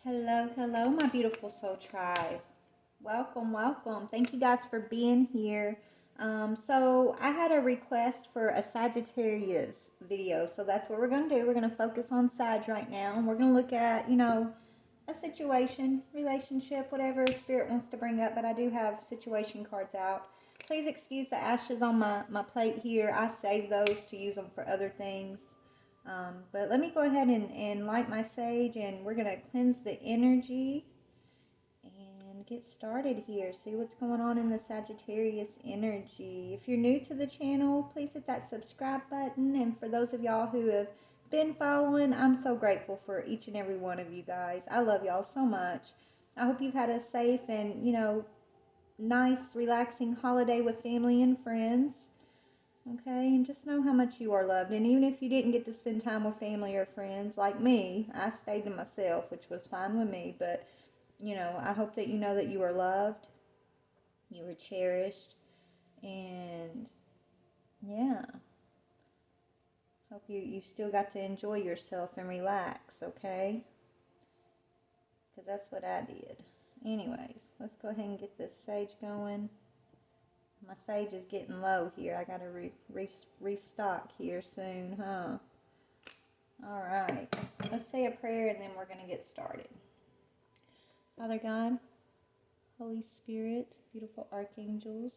Hello, hello, my beautiful soul tribe. Welcome, welcome. Thank you guys for being here. So I had a request for a Sagittarius video, so that's what we're gonna do. We're gonna focus on Sag right now, and we're gonna look at, a situation, relationship, whatever Spirit wants to bring up. But I do have situation cards out. Please excuse the ashes on my plate here. I save those to use them for other things. But let me go ahead and light my sage, and we're going to cleanse the energy and get started here. See what's going on in the Sagittarius energy. If you're new to the channel, please hit that subscribe button. And for those of y'all who have been following, I'm so grateful for each and every one of you guys. I love y'all so much. I hope you've had a safe and, nice, relaxing holiday with family and friends. Okay, and just know how much you are loved. And even if you didn't get to spend time with family or friends like me, I stayed to myself, which was fine with me. But, I hope that you know that you are loved, you are cherished, and yeah, hope you still got to enjoy yourself and relax, okay? Because that's what I did. Anyways, let's go ahead and get this sage going. My sage is getting low here. I gotta restock here soon, huh? Alright, let's say a prayer and then we're gonna get started. Father God, Holy Spirit, beautiful archangels,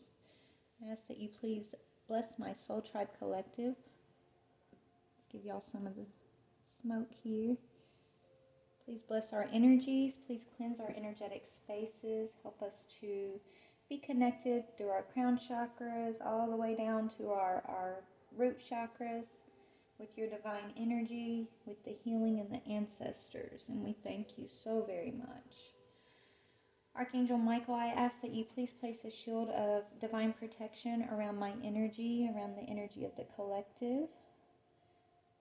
I ask that you please bless my Soul Tribe Collective. Let's give y'all some of the smoke here. Please bless our energies. Please cleanse our energetic spaces. Help us to be connected through our crown chakras all the way down to our root chakras with your divine energy, with the healing and the ancestors. And we thank you so very much. Archangel Michael, I ask that you please place a shield of divine protection around my energy, around the energy of the collective.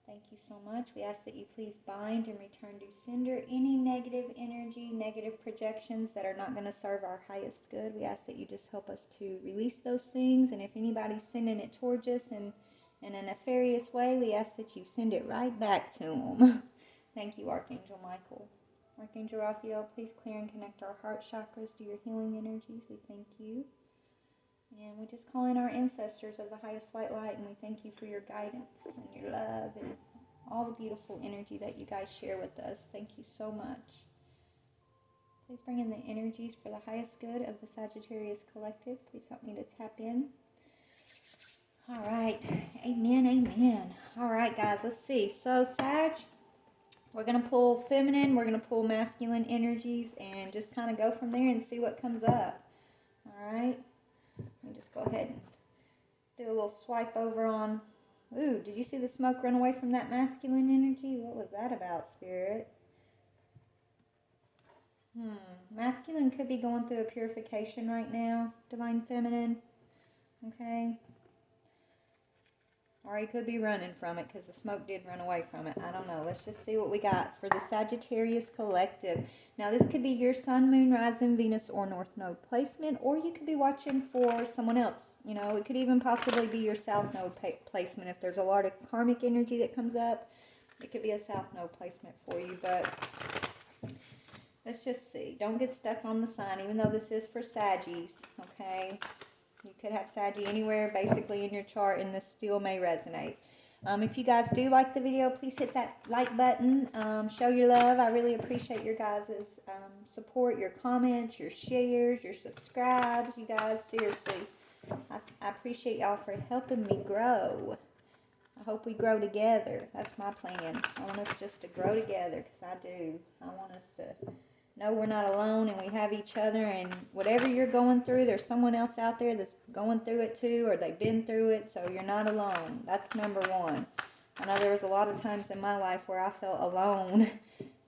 Thank you so much. We ask that you please bind and return to sender any negative energy, negative projections that are not going to serve our highest good. We ask that you just help us to release those things. And if anybody's sending it towards us in a nefarious way, we ask that you send it right back to them. Thank you, Archangel Michael. Archangel Raphael, please clear and connect our heart chakras to your healing energies. We thank you. And we just call in our ancestors of the highest white light, and we thank you for your guidance and your love and all the beautiful energy that you guys share with us. Thank you so much. Please bring in the energies for the highest good of the Sagittarius Collective. Please help me to tap in. All right. Amen, amen. All right, guys, let's see. So, Sag, we're going to pull feminine, we're going to pull masculine energies, and just kind of go from there and see what comes up. All right. Let me just go ahead and do a little swipe over on... Ooh, did you see the smoke run away from that masculine energy? What was that about, Spirit? Masculine could be going through a purification right now. Divine Feminine. Okay. Or he could be running from it because the smoke did run away from it. I don't know. Let's just see what we got for the Sagittarius Collective. Now, this could be your Sun, Moon, Rising, Venus, or North Node placement, or you could be watching for someone else. It could even possibly be your South Node placement. If there's a lot of karmic energy that comes up, it could be a South Node placement for you. But let's just see. Don't get stuck on the sign, even though this is for Saggies, okay? You could have Saggy anywhere basically in your chart, and this still may resonate. If you guys do like the video, please hit that like button. Show your love. I really appreciate your guys' support, your comments, your shares, your subscribes. You guys, seriously, I appreciate y'all for helping me grow. I hope we grow together. That's my plan. I want us just to grow together, because I do. I want us to know we're not alone and we have each other, and whatever you're going through, there's someone else out there that's going through it too, or they've been through it, so you're not alone. That's number one. I know there was a lot of times in my life where I felt alone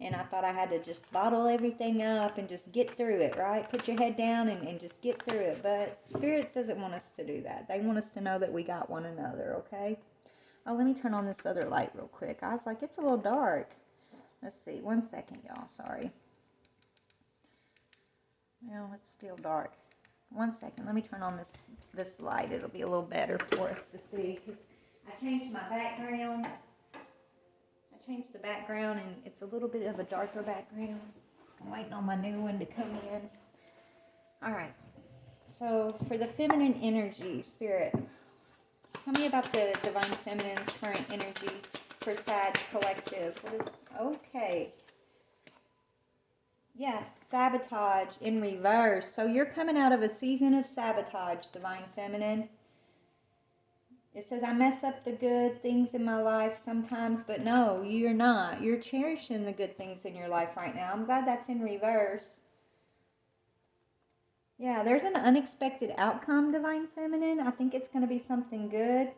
and I thought I had to just bottle everything up and just get through it, right? Put your head down and just get through it. But Spirit doesn't want us to do that. They want us to know that we got one another, okay? Oh, let me turn on this other light real quick. I was like, it's a little dark. Let's see. 1 second, y'all. Sorry. Well, it's still dark. 1 second. Let me turn on this light. It'll be a little better for us to see. Cause I changed my background. I changed the background, and it's a little bit of a darker background. I'm waiting on my new one to come in. All right. So for the feminine energy, Spirit, tell me about the Divine Feminine's current energy for Sag Collective. What is, okay. Yes, sabotage in reverse. So you're coming out of a season of sabotage, Divine Feminine. It says, I mess up the good things in my life sometimes, but no, you're not. You're cherishing the good things in your life right now. I'm glad that's in reverse. Yeah, there's an unexpected outcome, Divine Feminine. I think it's going to be something good.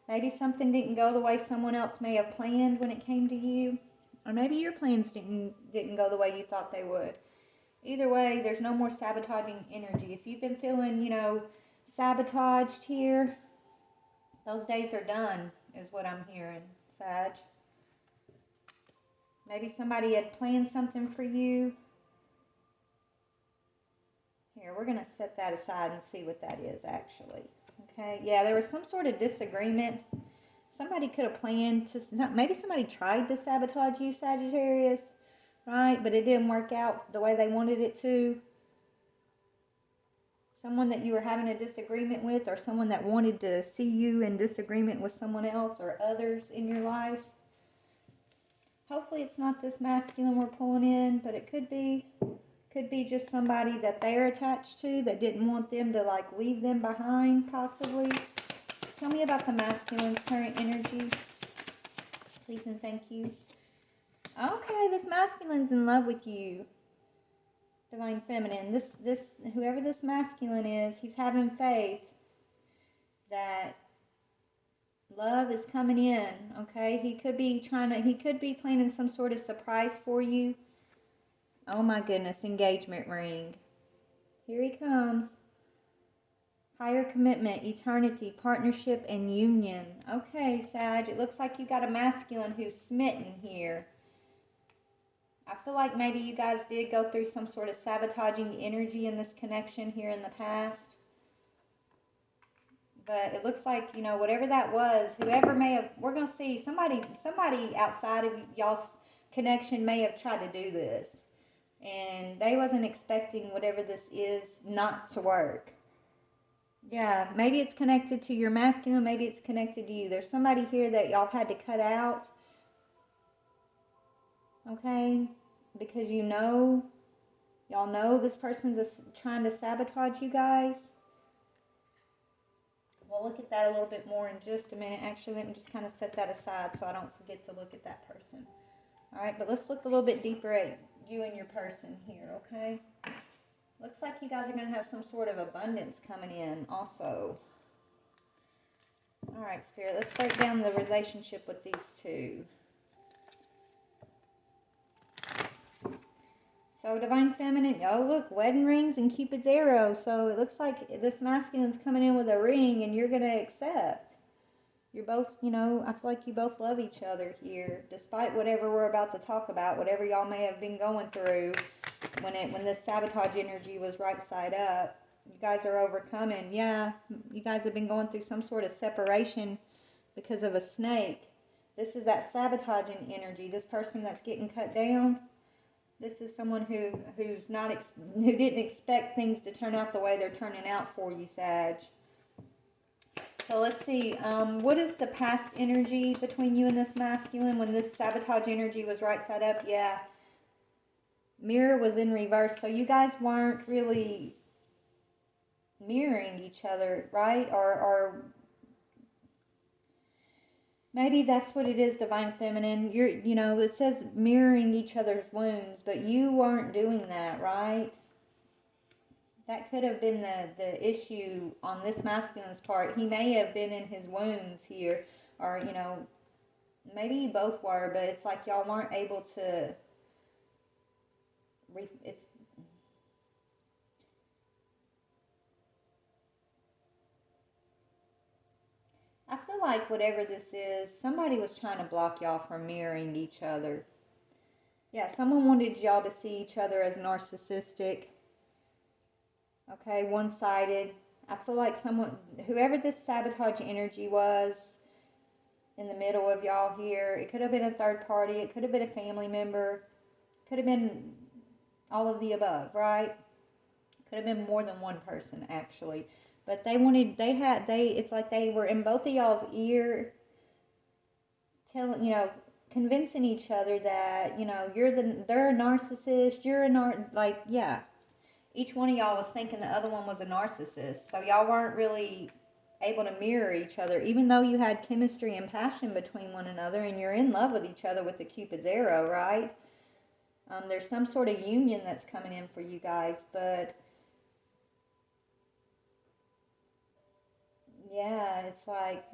Maybe something didn't go the way someone else may have planned when it came to you. Or maybe your plans didn't go the way you thought they would. Either way, there's no more sabotaging energy. If you've been feeling, sabotaged here, those days are done, is what I'm hearing, Sag. Maybe somebody had planned something for you. Here, we're going to set that aside and see what that is, actually. Okay, yeah, there was some sort of disagreement. Somebody could have planned to, maybe somebody tried to sabotage you, Sagittarius, right? But it didn't work out the way they wanted it to. Someone that you were having a disagreement with, or someone that wanted to see you in disagreement with someone else or others in your life. Hopefully it's not this masculine we're pulling in, but it could be. Could be just somebody that they're attached to that didn't want them to leave them behind, possibly. Tell me about the masculine's current energy. Please and thank you. Okay, this masculine's in love with you. Divine Feminine. Whoever this masculine is, he's having faith that love is coming in, okay? He could be planning some sort of surprise for you. Oh my goodness, engagement ring. Here he comes. Higher commitment, eternity, partnership, and union. Okay, Sag, it looks like you got a masculine who's smitten here. I feel like maybe you guys did go through some sort of sabotaging energy in this connection here in the past. But it looks like, whatever that was, whoever may have, we're going to see, somebody outside of y'all's connection may have tried to do this. And they wasn't expecting whatever this is not to work. Yeah, maybe it's connected to your masculine, maybe it's connected to you. There's somebody here that y'all had to cut out. Okay? Because y'all know this person's trying to sabotage you guys. We'll look at that a little bit more in just a minute. Actually, let me just kind of set that aside so I don't forget to look at that person. All right, but let's look a little bit deeper at you and your person here, okay? Looks like you guys are going to have some sort of abundance coming in also. All right, Spirit, let's break down the relationship with these two. So, Divine Feminine, oh look, wedding rings and Cupid's arrow. So it looks like this masculine's coming in with a ring and you're going to accept. You're both, I feel like you both love each other here. Despite whatever we're about to talk about, whatever y'all may have been going through when this sabotage energy was right side up. You guys are overcoming. Yeah, you guys have been going through some sort of separation because of a snake. This is that sabotaging energy. This person that's getting cut down. This is someone who didn't expect things to turn out the way they're turning out for you, Sag. So let's see. What is the past energy between you and this masculine when this sabotage energy was right side up? Yeah. Mirror was in reverse. So you guys weren't really mirroring each other, right? Or maybe that's what it is, Divine Feminine. It says mirroring each other's wounds, but you weren't doing that, right? That could have been the issue on this masculine's part. He may have been in his wounds here, or, maybe you both were, but it's like y'all weren't able to, I feel like whatever this is, somebody was trying to block y'all from mirroring each other. Yeah, someone wanted y'all to see each other as narcissistic. Okay, one-sided. I feel like whoever this sabotage energy was in the middle of y'all here, it could have been a third party, it could have been a family member, could have been all of the above, right? Could have been more than one person, actually. But it's like they were in both of y'all's ear, telling, convincing each other that, they're a narcissist, you're like, yeah. Each one of y'all was thinking the other one was a narcissist. So y'all weren't really able to mirror each other, even though you had chemistry and passion between one another and you're in love with each other with the Cupid's arrow, right? There's some sort of union that's coming in for you guys, but yeah, it's like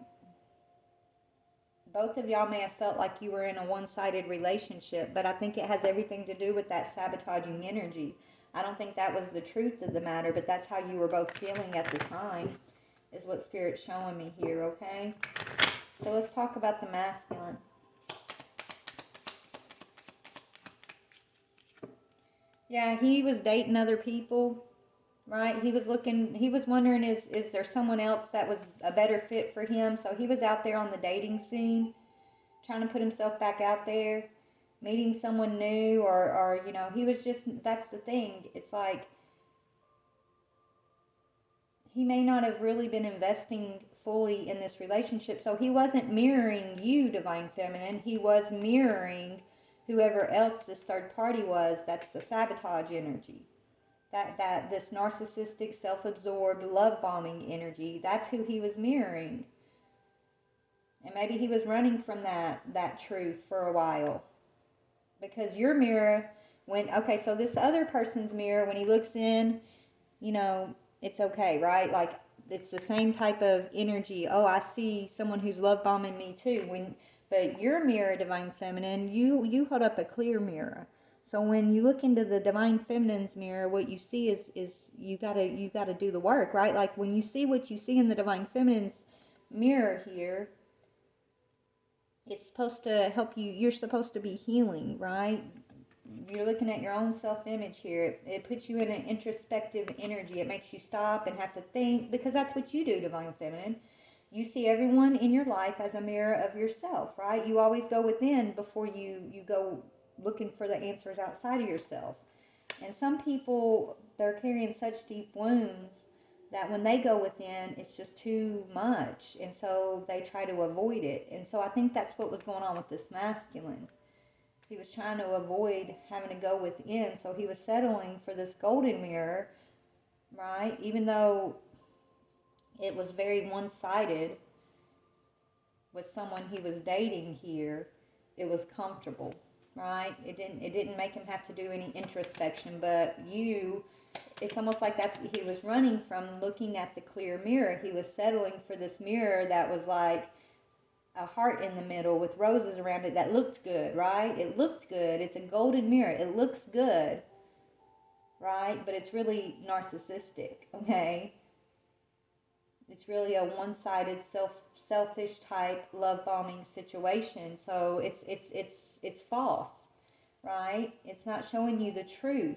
both of y'all may have felt like you were in a one-sided relationship, but I think it has everything to do with that sabotaging energy. I don't think that was the truth of the matter, but that's how you were both feeling at the time, is what Spirit's showing me here, okay? So let's talk about the masculine. Yeah, he was dating other people, right? He was wondering, is there someone else that was a better fit for him? So he was out there on the dating scene, trying to put himself back out there, meeting someone new, or he was just, that's the thing. It's like, he may not have really been investing fully in this relationship, so he wasn't mirroring you, Divine Feminine. He was mirroring whoever else this third party was. That's the sabotage energy. That this narcissistic, self-absorbed, love-bombing energy, that's who he was mirroring. And maybe he was running from that truth for a while. Because your mirror, so this other person's mirror, when he looks in, it's okay, right? Like, it's the same type of energy. Oh, I see someone who's love-bombing me too. But your mirror, Divine Feminine, you hold up a clear mirror. So when you look into the Divine Feminine's mirror, what you see is you gotta do the work, right? Like, when you see what you see in the Divine Feminine's mirror here, it's supposed to help you. You're supposed to be healing, right? You're looking at your own self-image here. It puts you in an introspective energy. It makes you stop and have to think, because that's what you do, Divine Feminine. You see everyone in your life as a mirror of yourself, right? You always go within before you go looking for the answers outside of yourself. And some people, they're carrying such deep wounds that when they go within, it's just too much. And so they try to avoid it. And so I think that's what was going on with this masculine. He was trying to avoid having to go within, so he was settling for this golden mirror, right? Even though it was very one-sided with someone he was dating here, it was comfortable, right? It didn't make him have to do any introspection, but it's almost like he was running from looking at the clear mirror. He was settling for this mirror that was like a heart in the middle with roses around it that looked good, right? It looked good. It's a golden mirror. It looks good, right? But it's really narcissistic, okay? It's really a one-sided, selfish type love bombing situation. So it's false, right? It's not showing you the truth.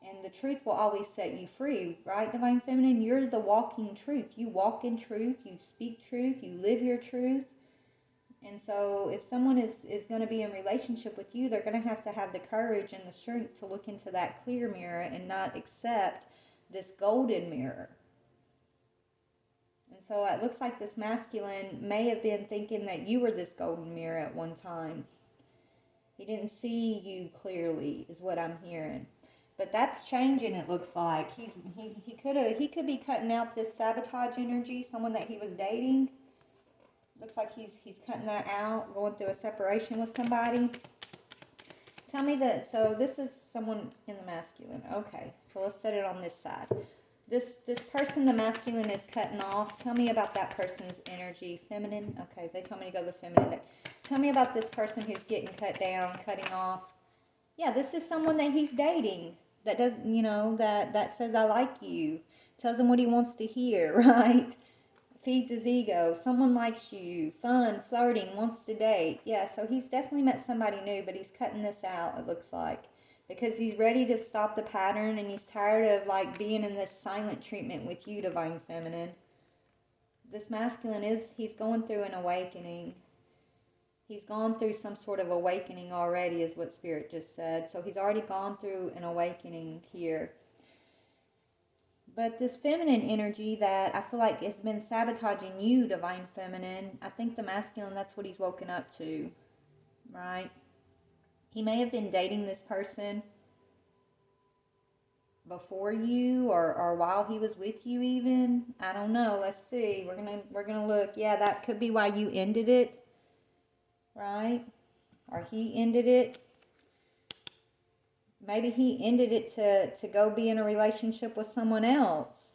And the truth will always set you free, right, Divine Feminine? You're the walking truth. You walk in truth. You speak truth. You live your truth. And so if someone is going to be in relationship with you, they're going to have the courage and the strength to look into that clear mirror and not accept this golden mirror. And so it looks like this masculine may have been thinking that you were this golden mirror at one time. He didn't see you clearly, is what I'm hearing. But that's changing, it looks like. He could be cutting out this sabotage energy, someone that he was dating. Looks like he's cutting that out, going through a separation with somebody. Tell me that. So this is someone in the masculine. Okay, so let's set it on this side. This person, the masculine, is cutting off. Tell me about that person's energy. Feminine. Okay, they told me to go to the feminine. Tell me about this person who's getting cut down, cutting off. Yeah, this is someone that he's dating. That does, that says, I like you. Tells him what he wants to hear, right? Feeds his ego. Someone likes you. Fun, flirting, wants to date. Yeah, so he's definitely met somebody new, but he's cutting this out, it looks like. Because he's ready to stop the pattern, and he's tired of, being in this silent treatment with you, Divine Feminine. This masculine he's going through an awakening. He's gone through some sort of awakening already, is what Spirit just said. So he's already gone through an awakening here. But this feminine energy that I feel like has been sabotaging you, Divine Feminine, I think the masculine, that's what he's woken up to, right? He may have been dating this person before you or while he was with you even. I don't know. Let's see. We're gonna look. Yeah, that could be why you ended it, right? Or he ended it. Maybe he ended it to go be in a relationship with someone else.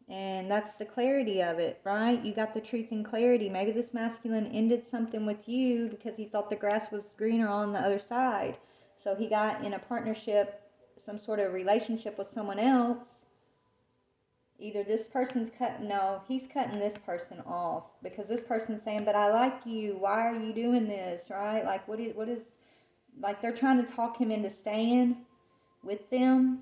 And that's the clarity of it, right? You got the truth and clarity. Maybe this masculine ended something with you because he thought the grass was greener on the other side. So he got in a partnership, some sort of relationship with someone else. Either this person's he's cutting this person off because this person's saying, but I like you. Why are you doing this, right? Like, what is, like they're trying to talk him into staying with them.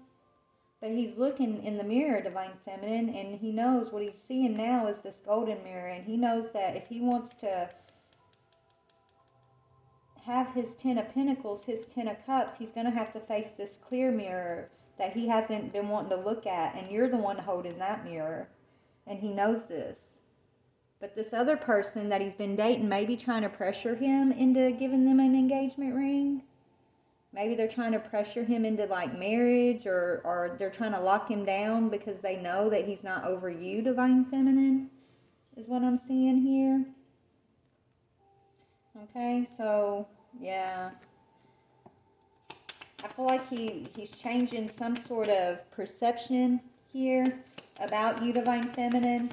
But he's looking in the mirror, Divine Feminine, and he knows what he's seeing now is this golden mirror. And he knows that if he wants to have his 10 of Pentacles, his 10 of Cups, he's going to have to face this clear mirror that he hasn't been wanting to look at. And you're the one holding that mirror. And he knows this. But this other person that he's been dating may be trying to pressure him into giving them an engagement ring. Maybe they're trying to pressure him into like marriage or they're trying to lock him down because they know that he's not over you, Divine Feminine, is what I'm seeing here. Okay, so yeah. I feel like he's changing some sort of perception here about you, Divine Feminine.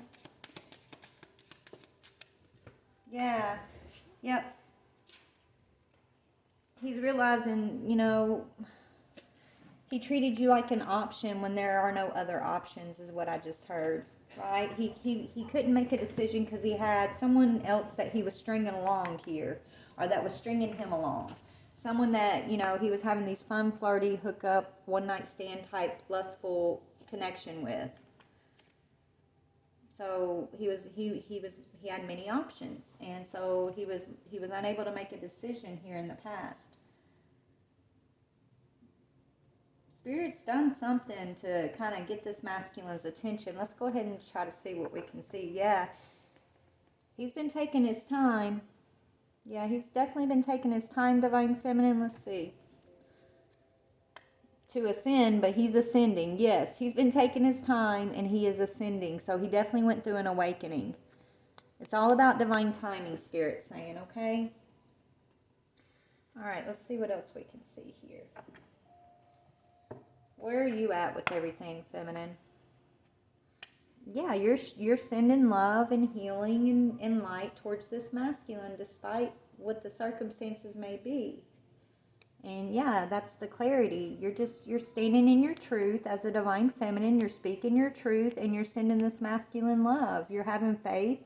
Yeah, yep. He's realizing, he treated you like an option when there are no other options, is what I just heard, right? He couldn't make a decision because he had someone else that he was stringing along here, or that was stringing him along. Someone that, he was having these fun, flirty, hookup, one-night stand type, lustful connection with. So he had many options, and so he was unable to make a decision here in the past. Spirit's done something to kind of get this masculine's attention. Let's go ahead and try to see what we can see. Yeah, he's been taking his time. Yeah, he's definitely been taking his time, Divine Feminine. Let's see. To ascend, but he's ascending. Yes, he's been taking his time and he is ascending. So he definitely went through an awakening. It's all about divine timing, Spirit saying, okay? All right, let's see what else we can see here. Where are you at with everything, Feminine? Yeah, you're sending love and healing and light towards this masculine despite what the circumstances may be. And yeah, that's the clarity. You're standing in your truth as a Divine Feminine. You're speaking your truth and you're sending this masculine love. You're having faith,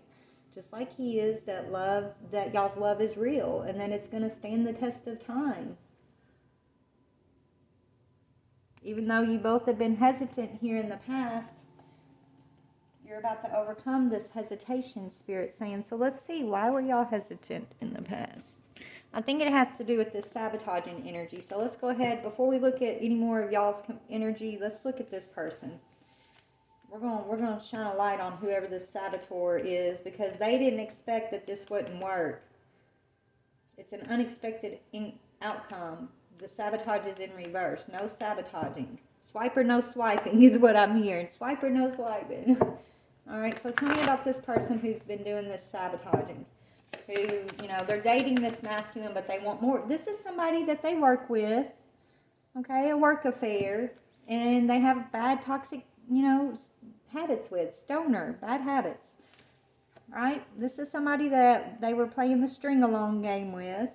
just like he is, that y'all's love is real and that it's going to stand the test of time. Even though you both have been hesitant here in the past, you're about to overcome this hesitation, Spirit saying. So let's see, why were y'all hesitant in the past? I think it has to do with this sabotaging energy. So let's go ahead, before we look at any more of y'all's energy, let's look at this person. We're going to shine a light on whoever this saboteur is, because they didn't expect that this wouldn't work. It's an unexpected outcome. The sabotage is in reverse. No sabotaging. Swiper, no swiping is what I'm hearing. Swiper, no swiping. All right, so tell me about this person who's been doing this sabotaging. Who, they're dating this masculine, but they want more. This is somebody that they work with, okay, a work affair, and they have bad, toxic, habits with, stoner, bad habits, right? This is somebody that they were playing the string-along game with,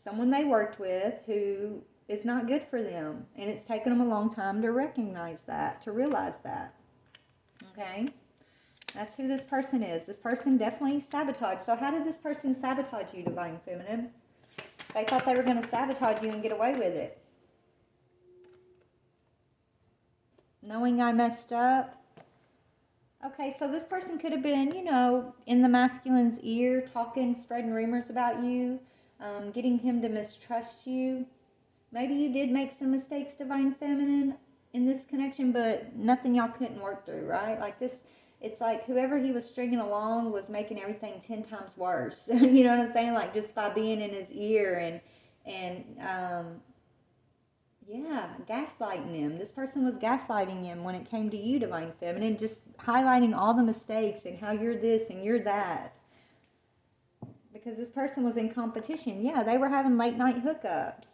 someone they worked with who is not good for them, and it's taken them a long time to recognize that, to realize that, okay? That's who this person is. This person definitely sabotaged. So how did this person sabotage you, Divine Feminine? They thought they were going to sabotage you and get away with it. Knowing I messed up. Okay, so this person could have been, you know, in the masculine's ear, talking, spreading rumors about you, getting him to mistrust you. Maybe you did make some mistakes, Divine Feminine, in this connection, but nothing y'all couldn't work through, right? Like this, it's like whoever he was stringing along was making everything 10 times worse. You know what I'm saying? Like just by being in his ear and yeah, gaslighting him. This person was gaslighting him when it came to you, Divine Feminine, just highlighting all the mistakes and how you're this and you're that. Because this person was in competition. Yeah, they were having late night hookups.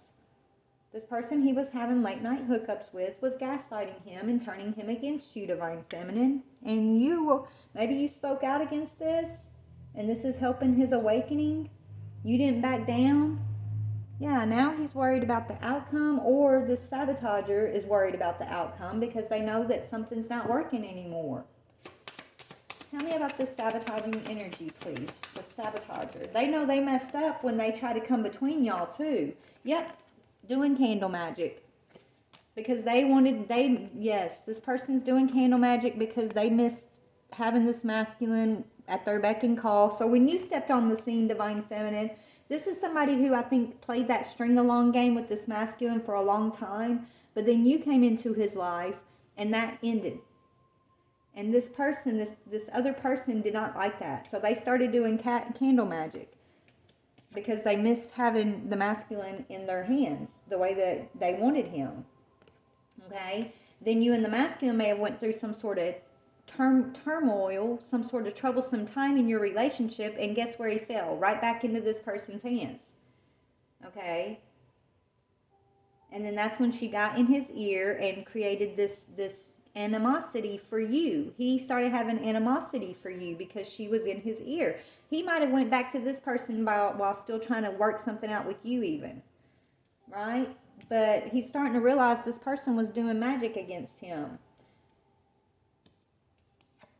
This person he was having late night hookups with was gaslighting him and turning him against you, Divine Feminine. And maybe you spoke out against this, and this is helping his awakening. You didn't back down. Yeah, now he's worried about the outcome, or the sabotager is worried about the outcome because they know that something's not working anymore. Tell me about this sabotaging energy, please. The sabotager. They know they messed up when they try to come between y'all, too. Yep, doing candle magic. Because yes, this person's doing candle magic because they missed having this masculine at their beck and call. So when you stepped on the scene, Divine Feminine, this is somebody who I think played that string along game with this masculine for a long time, but then you came into his life and that ended. And this other person did not like that. So they started doing candle magic because they missed having the masculine in their hands the way that they wanted him. Okay? Then you and the masculine may have went through some sort of turmoil, some sort of troublesome time in your relationship, and guess where he fell? Right back into this person's hands. Okay? And then that's when she got in his ear and created this animosity for you. He started having animosity for you because she was in his ear. He might have went back to this person while still trying to work something out with you even. Right? But he's starting to realize this person was doing magic against him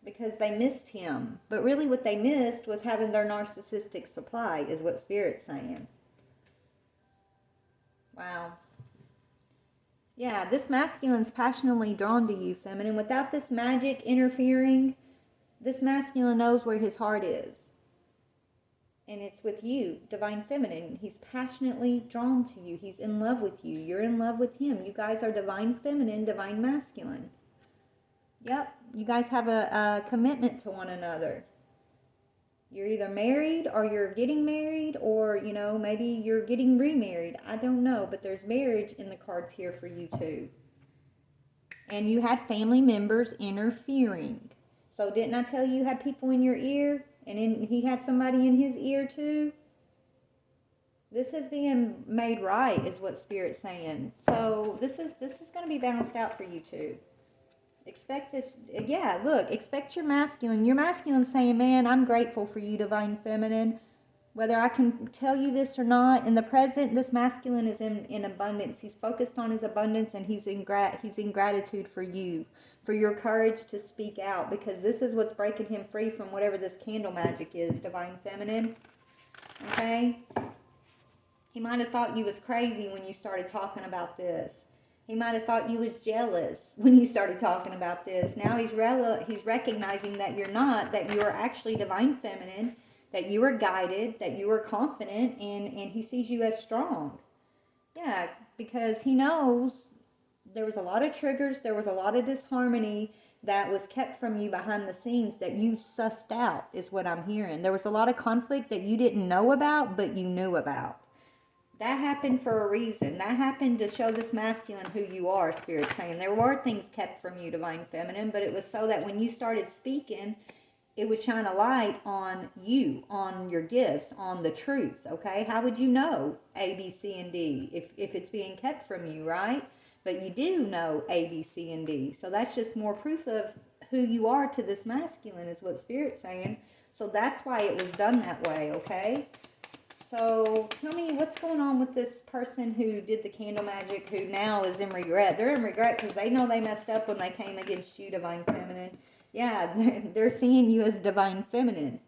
because they missed him. But really what they missed was having their narcissistic supply, is what Spirit's saying. Wow. Yeah, this masculine's passionately drawn to you, Feminine. Without this magic interfering, this masculine knows where his heart is. And it's with you, Divine Feminine. He's passionately drawn to you. He's in love with you. You're in love with him. You guys are Divine Feminine, Divine Masculine. Yep, you guys have a commitment to one another. You're either married or you're getting married, or, you know, maybe you're getting remarried. I don't know, but there's marriage in the cards here for you too. And you had family members interfering. So didn't I tell you had people in your ear? And he had somebody in his ear too? This is being made right, is what Spirit's saying. So this is going to be balanced out for you too. Expect your masculine. Your masculine saying, man, I'm grateful for you, Divine Feminine. Whether I can tell you this or not, in the present, this masculine is in abundance. He's focused on his abundance, and he's in gratitude for you, for your courage to speak out, because this is what's breaking him free from whatever this candle magic is, Divine Feminine. Okay? He might have thought you was crazy when you started talking about this. He might have thought you was jealous when you started talking about this. Now he's recognizing that you're not, that you are actually Divine Feminine, that you are guided, that you are confident, and he sees you as strong. Yeah, because he knows there was a lot of triggers, there was a lot of disharmony that was kept from you behind the scenes that you sussed out, is what I'm hearing. There was a lot of conflict that you didn't know about, but you knew about. That happened for a reason. That happened to show this masculine who you are, Spirit's saying. There were things kept from you, Divine Feminine, but it was so that when you started speaking, it would shine a light on you, on your gifts, on the truth, okay? How would you know A, B, C, and D if it's being kept from you, right? But you do know A, B, C, and D. So that's just more proof of who you are to this masculine, is what Spirit's saying. So that's why it was done that way, okay? So tell me what's going on with this person who did the candle magic, who now is in regret. They're in regret because they know they messed up when they came against you, Divine Feminine. Yeah, they're seeing you as Divine Feminine.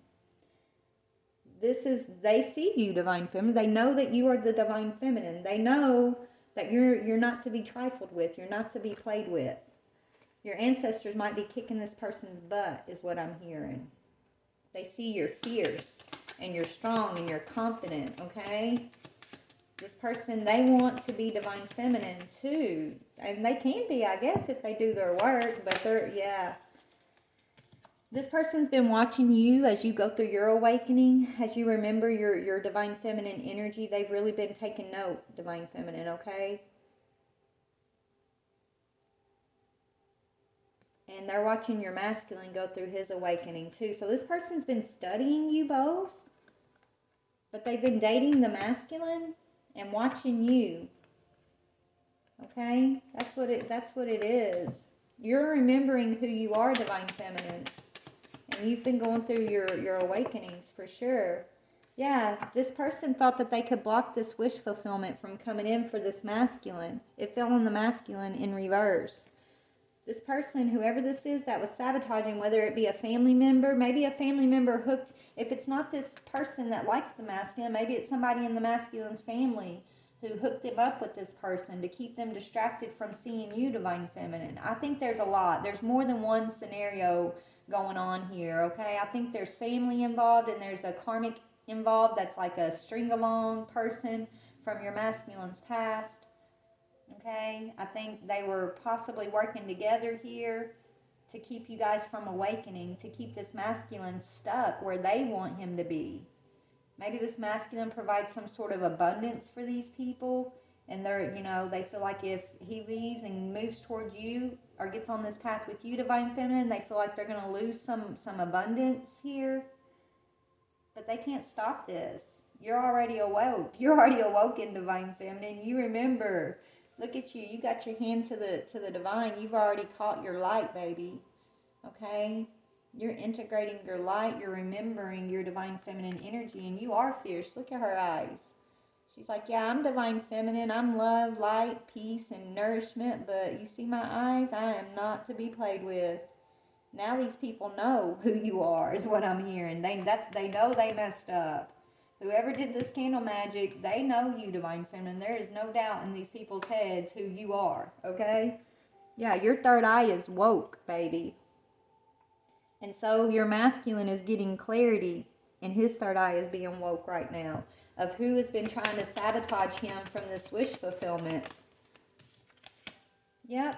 They see you, Divine Feminine. They know that you are the Divine Feminine. They know that you're not to be trifled with. You're not to be played with. Your ancestors might be kicking this person's butt, is what I'm hearing. They see you're fierce and you're strong and you're confident, okay? This person, they want to be divine feminine too. And they can be, I guess, if they do their work. But they're, yeah. This person's been watching you as you go through your awakening, as you remember your divine feminine energy. They've really been taking note, divine feminine, okay? And they're watching your masculine go through his awakening too. So this person's been studying you both, but they've been dating the masculine and watching you. Okay? That's what it is. You're remembering who you are, divine feminine. And you've been going through your awakenings for sure. Yeah, this person thought that they could block this wish fulfillment from coming in for this masculine. It fell on the masculine in reverse. This person, whoever this is that was sabotaging, whether it be a family member, maybe a family member hooked, if it's not this person that likes the masculine, maybe it's somebody in the masculine's family who hooked them up with this person to keep them distracted from seeing you, divine feminine. I think there's a lot. There's more than one scenario going on here, okay? I think there's family involved and there's a karmic involved that's like a string-along person from your masculine's past. Okay, I think they were possibly working together here to keep you guys from awakening, to keep this masculine stuck where they want him to be. Maybe this masculine provides some sort of abundance for these people, and they're, they feel like if he leaves and moves towards you or gets on this path with you, divine feminine, they feel like they're going to lose some abundance here. But they can't stop this. You're already awoke. You're already awoken, divine feminine. You remember. Look at you. You got your hand to the divine. You've already caught your light, baby. Okay? You're integrating your light. You're remembering your divine feminine energy. And you are fierce. Look at her eyes. She's like, yeah, I'm divine feminine. I'm love, light, peace, and nourishment. But you see my eyes? I am not to be played with. Now these people know who you are, is what I'm hearing. They know they messed up. Whoever did this candle magic, they know you, divine feminine. There is no doubt in these people's heads who you are, okay? Yeah, your third eye is woke, baby. And so your masculine is getting clarity, and his third eye is being woke right now, of who has been trying to sabotage him from this wish fulfillment. Yep.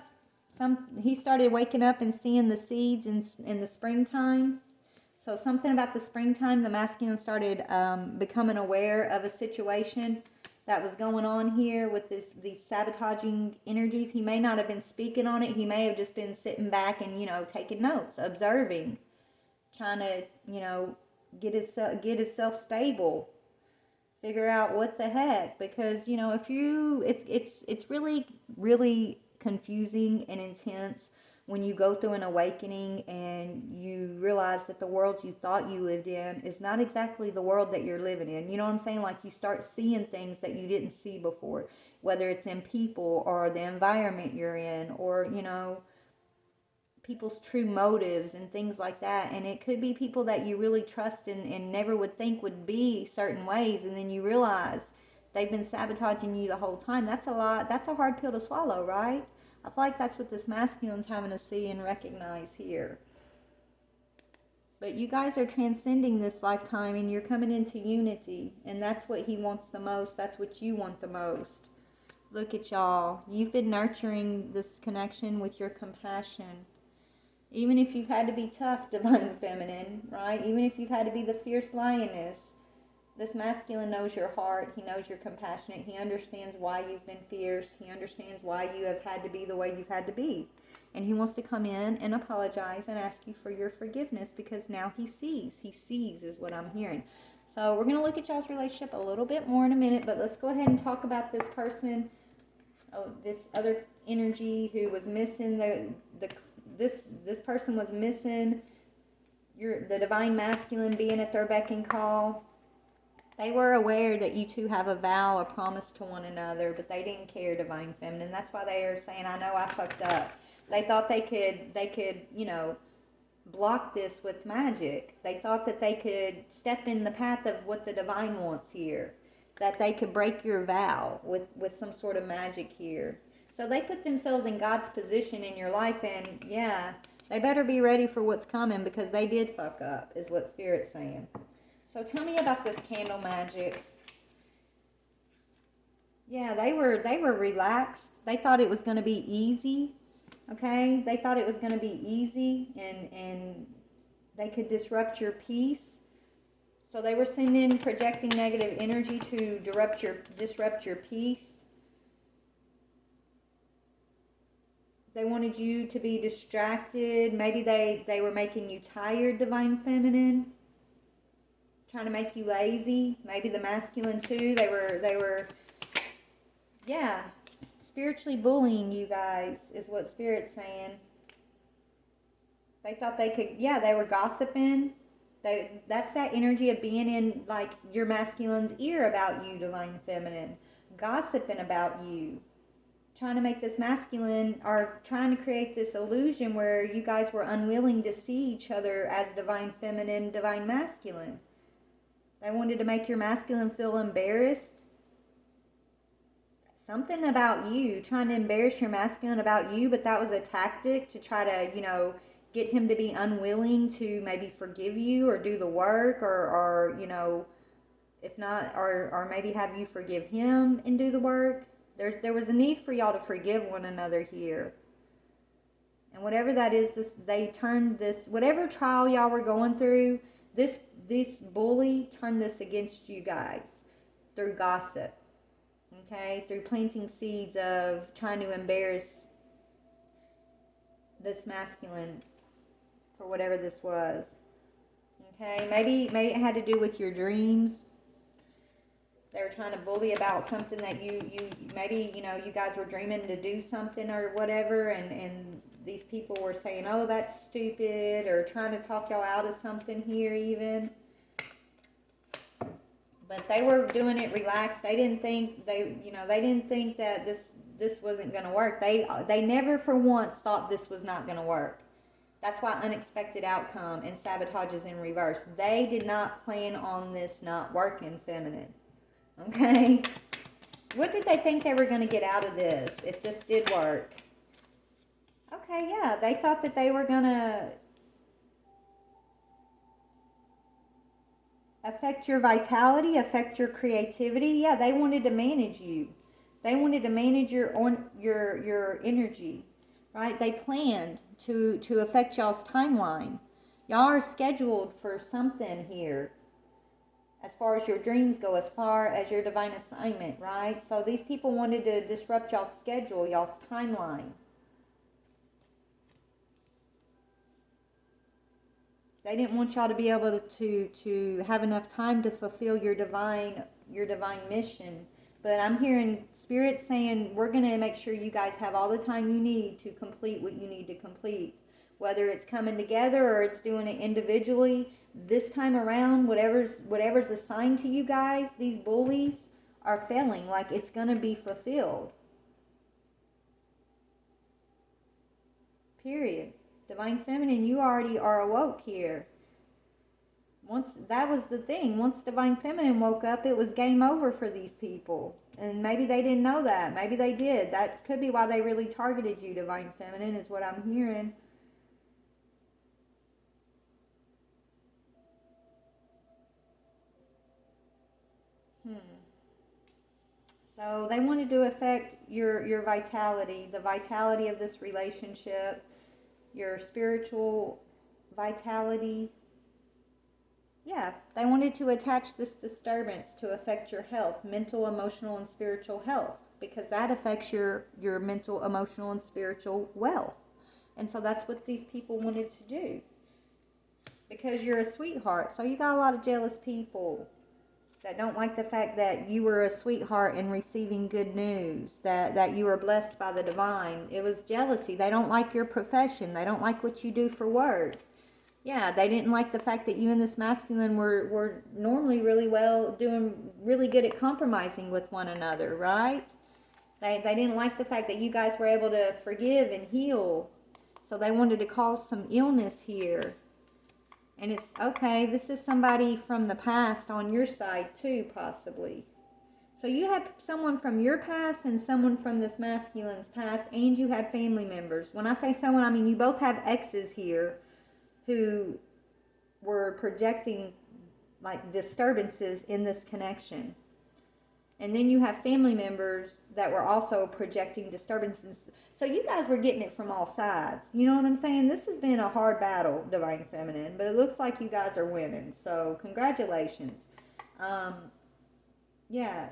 He started waking up and seeing the seeds in the springtime. So something about the springtime, the masculine started becoming aware of a situation that was going on here with these sabotaging energies. He may not have been speaking on it. He may have just been sitting back and, taking notes, observing, trying to, get himself stable, figure out what the heck. Because, it's really, really confusing and intense when you go through an awakening and you realize that the world you thought you lived in is not exactly the world that you're living in. You know what I'm saying? Like you start seeing things that you didn't see before, whether it's in people or the environment you're in, or, people's true motives and things like that. And it could be people that you really trust and never would think would be certain ways. And then you realize they've been sabotaging you the whole time. That's a lot. That's a hard pill to swallow, right? I feel like that's what this masculine's having to see and recognize here. But you guys are transcending this lifetime and you're coming into unity. And that's what he wants the most. That's what you want the most. Look at y'all. You've been nurturing this connection with your compassion. Even if you've had to be tough, divine feminine, right? Even if you've had to be the fierce lioness, this masculine knows your heart. He knows you're compassionate. He understands why you've been fierce. He understands why you have had to be the way you've had to be. And he wants to come in and apologize and ask you for your forgiveness because now he sees. He sees is what I'm hearing. So we're going to look at y'all's relationship a little bit more in a minute, but let's go ahead and talk about this person, this other energy who was missing. This person was missing the divine masculine being at their beck and call. They were aware that you two have a vow, a promise to one another, but they didn't care, divine feminine. That's why they are saying, I know I fucked up. They thought they could, block this with magic. They thought that they could step in the path of what the divine wants here. That they could break your vow with some sort of magic here. So they put themselves in God's position in your life, and yeah, they better be ready for what's coming, because they did fuck up, is what Spirit's saying. So tell me about this candle magic. Yeah, they were relaxed. They thought it was going to be easy. Okay? They thought it was going to be easy, and they could disrupt your peace. So they were sending, projecting negative energy to disrupt your peace. They wanted you to be distracted. Maybe they were making you tired, Divine Feminine. Trying to make you lazy. Maybe the masculine too. They were yeah, spiritually bullying you guys, is what Spirit's saying. They thought they could, yeah, they were gossiping. That's that energy of being in, like, your masculine's ear about you, Divine Feminine. Gossiping about you. Trying to make this masculine, or trying to create this illusion where you guys were unwilling to see each other as Divine Feminine, Divine Masculine. They wanted to make your masculine feel embarrassed. Something about you, trying to embarrass your masculine about you, but that was a tactic to try to, get him to be unwilling to maybe forgive you or do the work, or if not, or maybe have you forgive him and do the work. There was a need for y'all to forgive one another here. And whatever that is, they turned this, whatever trial y'all were going through, this bully turned this against you guys through gossip. Okay, through planting seeds of trying to embarrass this masculine for whatever this was. Okay, maybe it had to do with your dreams. They were trying to bully about something that you maybe, you guys were dreaming to do something or whatever, and these people were saying, oh, that's stupid, or trying to talk y'all out of something here even. But they were doing it relaxed. They didn't think that this wasn't going to work. They never for once thought this was not going to work. That's why unexpected outcome and sabotage is in reverse. They did not plan on this not working, Feminine. Okay? What did they think they were going to get out of this if this did work? Okay, yeah. They thought that they were going to affect your vitality, affect your creativity. Yeah, they wanted to manage you. They wanted to manage your energy, right? They planned to affect y'all's timeline. Y'all are scheduled for something here, as far as your dreams go, as far as your divine assignment, right? So these people wanted to disrupt y'all's schedule, y'all's timeline. They didn't want y'all to be able to have enough time to fulfill your divine mission. But I'm hearing Spirit saying, we're going to make sure you guys have all the time you need to complete what you need to complete. Whether it's coming together or it's doing it individually, this time around, whatever's assigned to you guys, these bullies are failing. Like, it's going to be fulfilled. Period. Divine Feminine, you already are awoke here. That was the thing. Once Divine Feminine woke up, it was game over for these people. And maybe they didn't know that. Maybe they did. That could be why they really targeted you, Divine Feminine, is what I'm hearing. So they wanted to affect your vitality, the vitality of this relationship, your spiritual vitality. Yeah, they wanted to attach this disturbance to affect your health, mental, emotional, and spiritual health, because that affects your mental, emotional, and spiritual wealth. And so that's what these people wanted to do, because you're a sweetheart. So you got a lot of jealous people that don't like the fact that you were a sweetheart in receiving good news, that you were blessed by the divine. It was jealousy. They don't like your profession. They don't like what you do for work. Yeah, they didn't like the fact that you and this masculine were normally doing really good at compromising with one another, right? They didn't like the fact that you guys were able to forgive and heal. So they wanted to cause some illness here. And it's, okay, this is somebody from the past on your side too, possibly. So you had someone from your past and someone from this masculine's past, and you had family members. When I say someone, I mean you both have exes here who were projecting like disturbances in this connection. And then you have family members that were also projecting disturbances. So you guys were getting it from all sides. You know what I'm saying? This has been a hard battle, Divine Feminine, but it looks like you guys are winning. So congratulations. Yeah.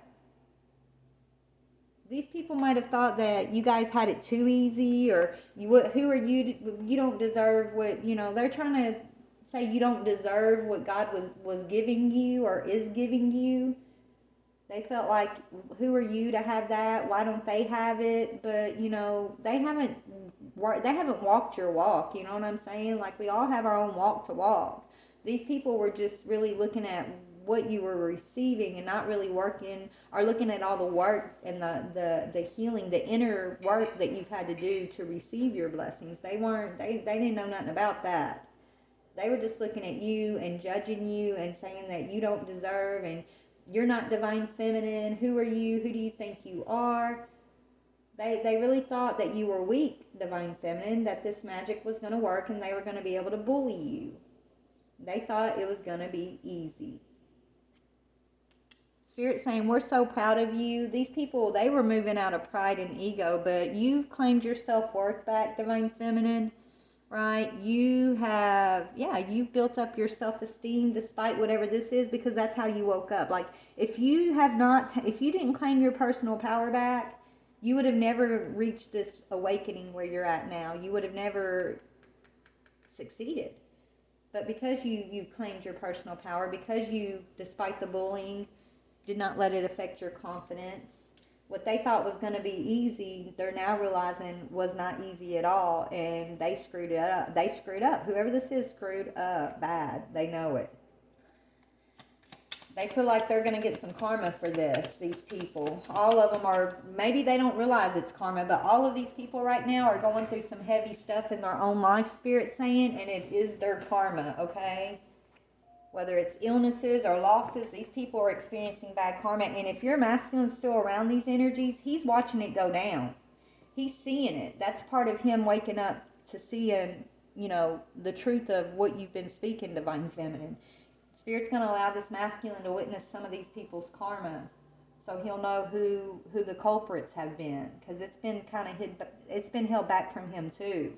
These people might have thought that you guys had it too easy, or who are you? You don't deserve what, they're trying to say you don't deserve what God was giving you or is giving you. They felt like, who are you to have that? Why don't they have it? But, they haven't walked your walk, you know what I'm saying? Like, we all have our own walk to walk. These people were just really looking at what you were receiving and not really working or looking at all the work and the healing, the inner work that you've had to do to receive your blessings. They didn't know nothing about that. They were just looking at you and judging you and saying that you don't deserve and you're not Divine Feminine. Who are you? Who do you think you are? They really thought that you were weak, Divine Feminine, that this magic was going to work and they were going to be able to bully you. They thought it was going to be easy. Spirit saying, we're so proud of you. These people, they were moving out of pride and ego, but you've claimed your self-worth back, Divine Feminine, right? You've built up your self-esteem despite whatever this is, because that's how you woke up. Like, if you didn't claim your personal power back, you would have never reached this awakening where you're at now. You would have never succeeded. But because you claimed your personal power, because you, despite the bullying, did not let it affect your confidence. What they thought was going to be easy, they're now realizing was not easy at all, and they screwed it up. They screwed up. Whoever this is screwed up bad. They know it. They feel like they're going to get some karma for this, these people. All of them are, maybe they don't realize it's karma, but all of these people right now are going through some heavy stuff in their own life, Spirit saying, and it is their karma, okay? Whether it's illnesses or losses, these people are experiencing bad karma. And if your masculine's still around these energies, he's watching it go down. He's seeing it. That's part of him waking up to seeing, the truth of what you've been speaking, Divine Feminine. Spirit's going to allow this masculine to witness some of these people's karma, so he'll know who the culprits have been, because it's been kind of it's been held back from him too.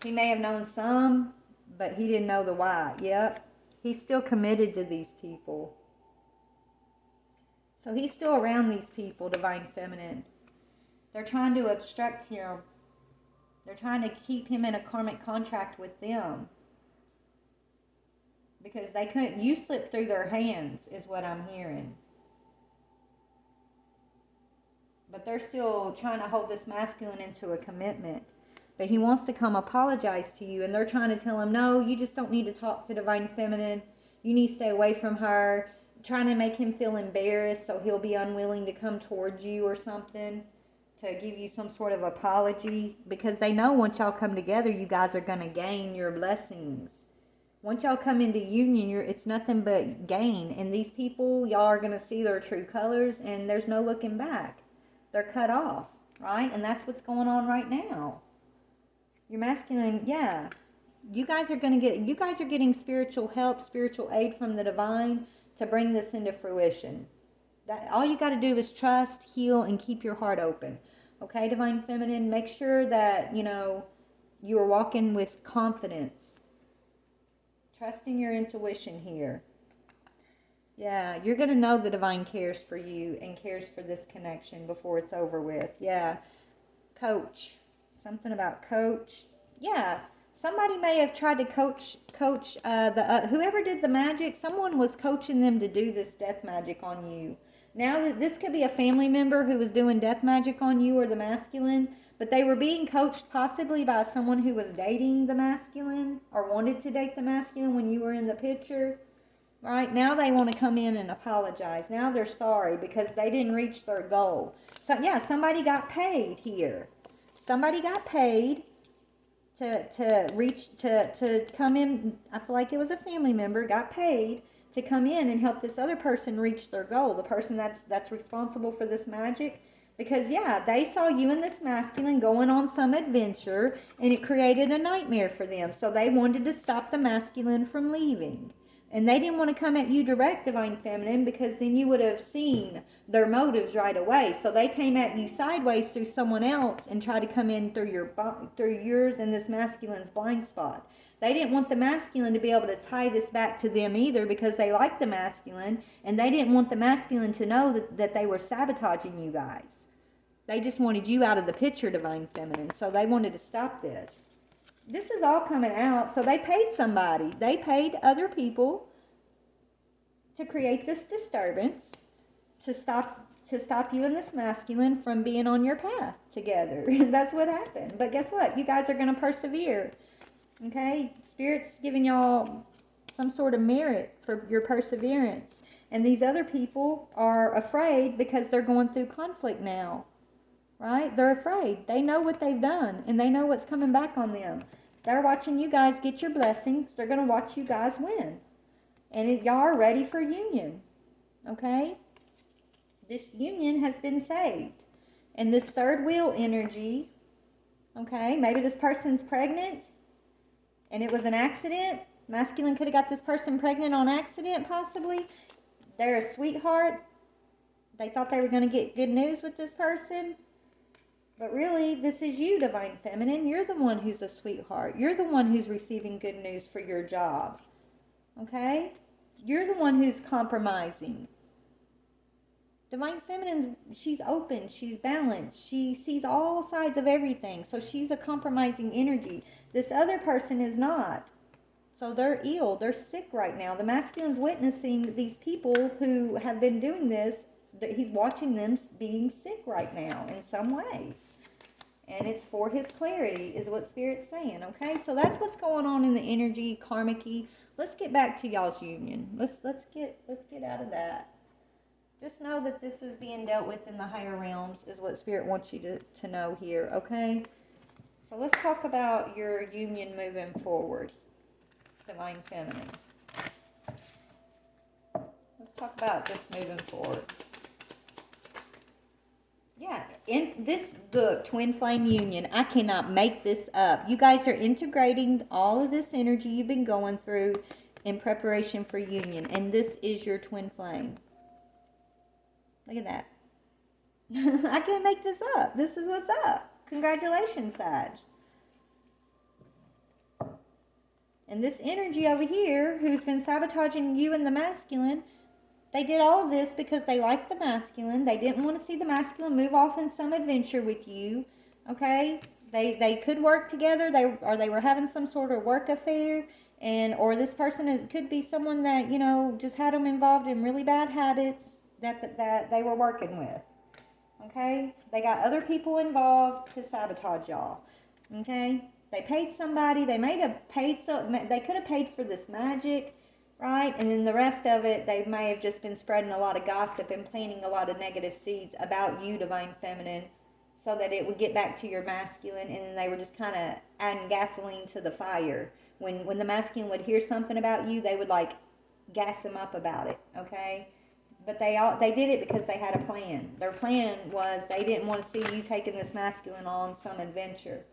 He may have known some, but he didn't know the why. Yep. He's still committed to these people. So he's still around these people, Divine Feminine. They're trying to obstruct him. They're trying to keep him in a karmic contract with them. Because they couldn't, you slipped through their hands, is what I'm hearing. But they're still trying to hold this masculine into a commitment. But he wants to come apologize to you, and they're trying to tell him, no, you just don't need to talk to Divine Feminine. You need to stay away from her. Trying to make him feel embarrassed, so he'll be unwilling to come towards you or something, to give you some sort of apology, because they know once y'all come together, you guys are going to gain your blessings. Once y'all come into union, it's nothing but gain. And these people, y'all are going to see their true colors, and there's no looking back. They're cut off, right? And that's what's going on right now. Your masculine, yeah. You guys are getting spiritual help, spiritual aid from the divine to bring this into fruition. That all you got to do is trust, heal, and keep your heart open. Okay, Divine Feminine, make sure that, you are walking with confidence. Trusting your intuition here. Yeah, you're going to know the divine cares for you and cares for this connection before it's over with. Yeah. Coach. Something about coach. Yeah. Somebody may have tried to coach whoever did the magic. Someone was coaching them to do this death magic on you. Now, this could be a family member who was doing death magic on you or the masculine, but they were being coached possibly by someone who was dating the masculine or wanted to date the masculine when you were in the picture. Right? Now they want to come in and apologize. Now they're sorry because they didn't reach their goal. So, yeah, somebody got paid here. Somebody got paid to come in. I feel like it was a family member, got paid to come in and help this other person reach their goal, the person that's responsible for this magic. Because, yeah, they saw you and this masculine going on some adventure, and it created a nightmare for them. So they wanted to stop the masculine from leaving. And they didn't want to come at you direct, Divine Feminine, because then you would have seen their motives right away. So they came at you sideways through someone else and tried to come in through yours and this masculine's blind spot. They didn't want the masculine to be able to tie this back to them either, because they liked the masculine, and they didn't want the masculine to know that they were sabotaging you guys. They just wanted you out of the picture, Divine Feminine. So they wanted to stop this. This is all coming out. So they paid somebody. They paid other people to create this disturbance, to stop you and this masculine from being on your path together. That's what happened. But guess what? You guys are going to persevere. Okay? Spirit's giving y'all some sort of merit for your perseverance. And these other people are afraid because they're going through conflict now. Right? They're afraid. They know what they've done, and they know what's coming back on them. They're watching you guys get your blessings. They're going to watch you guys win. And y'all are ready for union. Okay? This union has been saved. And this third wheel energy, okay, maybe this person's pregnant, and it was an accident. Masculine could have got this person pregnant on accident, possibly. They're a sweetheart. They thought they were going to get good news with this person. But really, this is you, Divine Feminine. You're the one who's a sweetheart. You're the one who's receiving good news for your job. Okay? You're the one who's compromising. Divine Feminine, she's open. She's balanced. She sees all sides of everything. So she's a compromising energy. This other person is not. So they're ill. They're sick right now. The masculine's witnessing these people who have been doing this. That he's watching them being sick right now in some way. And it's for his clarity, is what Spirit's saying, okay? So that's what's going on in the energy, karmic-y. Let's get back to y'all's union. Let's get out of that. Just know that this is being dealt with in the higher realms, is what Spirit wants you to know here, okay? So let's talk about your union moving forward, Divine Feminine. Let's talk about just moving forward. Yeah, in this book, Twin Flame Union, I cannot make this up. You guys are integrating all of this energy you've been going through in preparation for union. And this is your twin flame. Look at that. I can't make this up. This is what's up. Congratulations, Sag. And this energy over here, who's been sabotaging you and the masculine, they did all of this because they liked the masculine. They didn't want to see the masculine move off in some adventure with you. Okay? They could work together. They were having some sort of work affair. Or this person could be someone that, just had them involved in really bad habits that they were working with. Okay? They got other people involved to sabotage y'all. Okay? They paid somebody. They could have paid for this magic. Right? And then the rest of it, they may have just been spreading a lot of gossip and planting a lot of negative seeds about you, Divine Feminine, so that it would get back to your masculine, and then they were just kind of adding gasoline to the fire. When the masculine would hear something about you, they would gas him up about it, okay? But they did it because they had a plan. Their plan was they didn't want to see you taking this masculine on some adventure,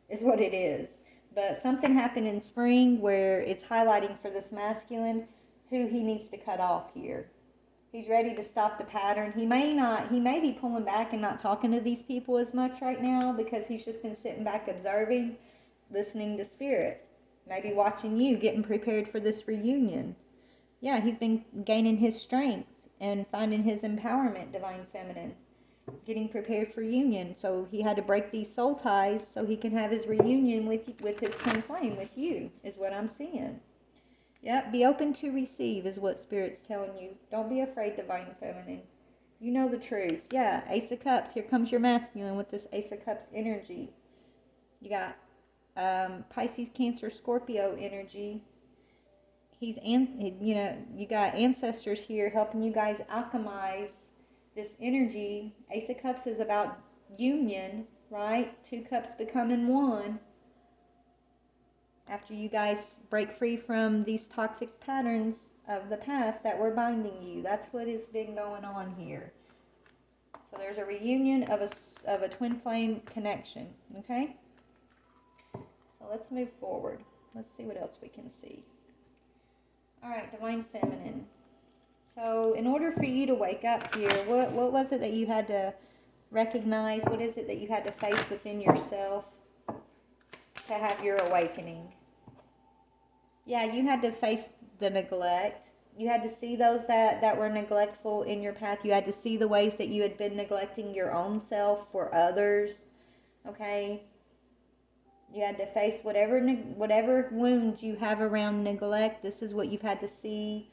is what it is. But something happened in spring where it's highlighting for this masculine who he needs to cut off here. He's ready to stop the pattern. He may be pulling back and not talking to these people as much right now because he's just been sitting back observing, listening to Spirit. Maybe watching you, getting prepared for this reunion. Yeah, he's been gaining his strength and finding his empowerment, Divine Feminine. Getting prepared for union. So he had to break these soul ties so he can have his reunion with his twin flame, with you, is what I'm seeing. Yep, be open to receive is what Spirit's telling you. Don't be afraid, Divine Feminine. You know the truth. Yeah, Ace of Cups. Here comes your masculine with this Ace of Cups energy. You got Pisces, Cancer, Scorpio energy. You got ancestors here helping you guys alchemize this energy. Ace of Cups is about union, right? 2 cups becoming one. After you guys break free from these toxic patterns of the past that were binding you. That's what has been going on here. So there's a reunion of a twin flame connection, okay? So let's move forward. Let's see what else we can see. All right, Divine Feminine. So in order for you to wake up here, what was it that you had to recognize? What is it that you had to face within yourself to have your awakening? Yeah, you had to face the neglect. You had to see those that were neglectful in your path. You had to see the ways that you had been neglecting your own self for others. Okay? You had to face whatever wounds you have around neglect. This is what you've had to see,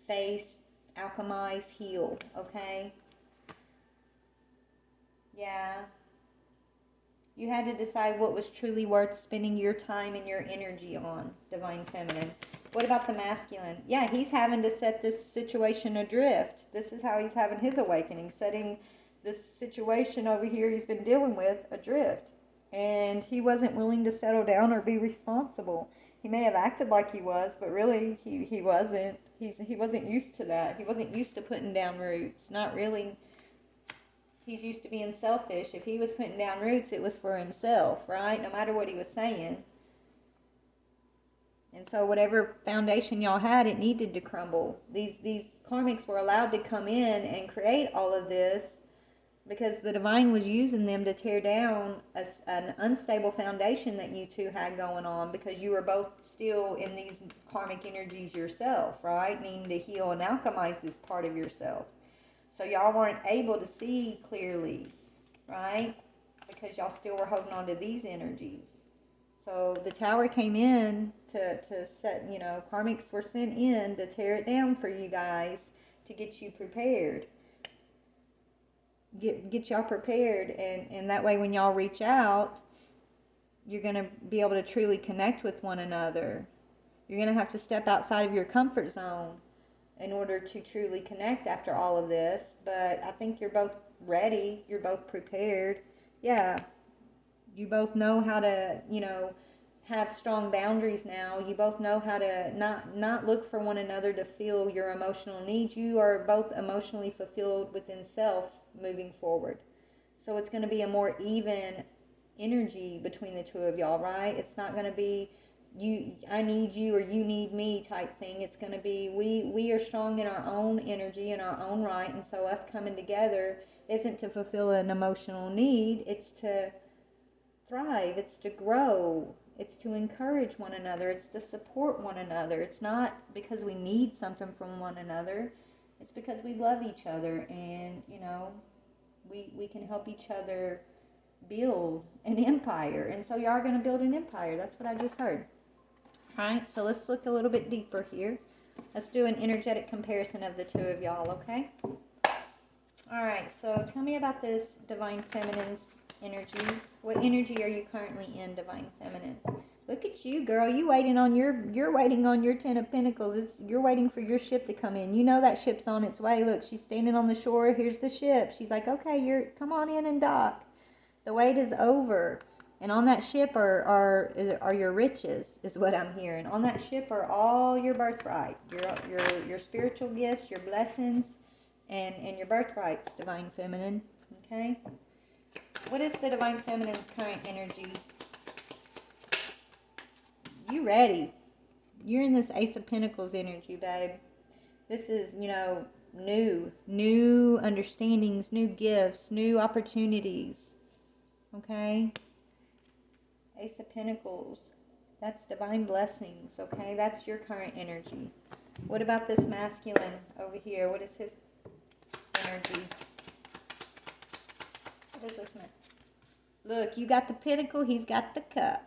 face, alchemize, heal. Okay? Yeah. You had to decide what was truly worth spending your time and your energy on, Divine Feminine. What about the masculine? Yeah, he's having to set this situation adrift. This is how he's having his awakening, setting this situation over here he's been dealing with adrift. And he wasn't willing to settle down or be responsible. He may have acted like he was, but really he wasn't. He wasn't used to that. He wasn't used to putting down roots. Not really. He's used to being selfish. If he was putting down roots, it was for himself, right? No matter what he was saying. And so whatever foundation y'all had, it needed to crumble. These karmics were allowed to come in and create all of this because the divine was using them to tear down an unstable foundation that you two had going on, because you were both still in these karmic energies yourself, right? Needing to heal and alchemize this part of yourselves. So y'all weren't able to see clearly, right? Because y'all still were holding on to these energies. So the tower came in to set, karmics were sent in to tear it down for you guys, to get you prepared. Get y'all prepared, and that way when y'all reach out, you're going to be able to truly connect with one another. You're going to have to step outside of your comfort zone in order to truly connect after all of this. But I think you're both ready. You're both prepared. Yeah. You both know how to, have strong boundaries now. You both know how to not look for one another to feel your emotional needs. You are both emotionally fulfilled within self moving forward. So it's going to be a more even energy between the two of y'all, right? It's not going to be I need you or you need me type thing. It's going to be we are strong in our own energy, in our own right, and so us coming together isn't to fulfill an emotional need. It's to thrive. It's to grow. It's to encourage one another. It's to support one another. It's not because we need something from one another. It's because we love each other, and we can help each other build an empire. And so you are going to build an empire. That's what I just heard. Alright, so let's look a little bit deeper here. Let's do an energetic comparison of the two of y'all, okay? Alright, so tell me about this Divine Feminine's energy. What energy are you currently in, Divine Feminine? Look at you, girl. You're waiting on your Ten of Pentacles. You're waiting for your ship to come in. You know that ship's on its way. Look, she's standing on the shore. Here's the ship. She's like, okay, come on in and dock. The wait is over. And on that ship are your riches, is what I'm hearing. On that ship are all your birthright, your spiritual gifts, your blessings, and your birthrights, Divine Feminine. Okay? What is the Divine Feminine's current energy? You ready. You're in this Ace of Pentacles energy, babe. This is, new understandings, new gifts, new opportunities. Okay? Ace of Pentacles. That's divine blessings, okay? That's your current energy. What about this masculine over here? What is his energy? What is this man? Look, you got the pentacle, he's got the cup.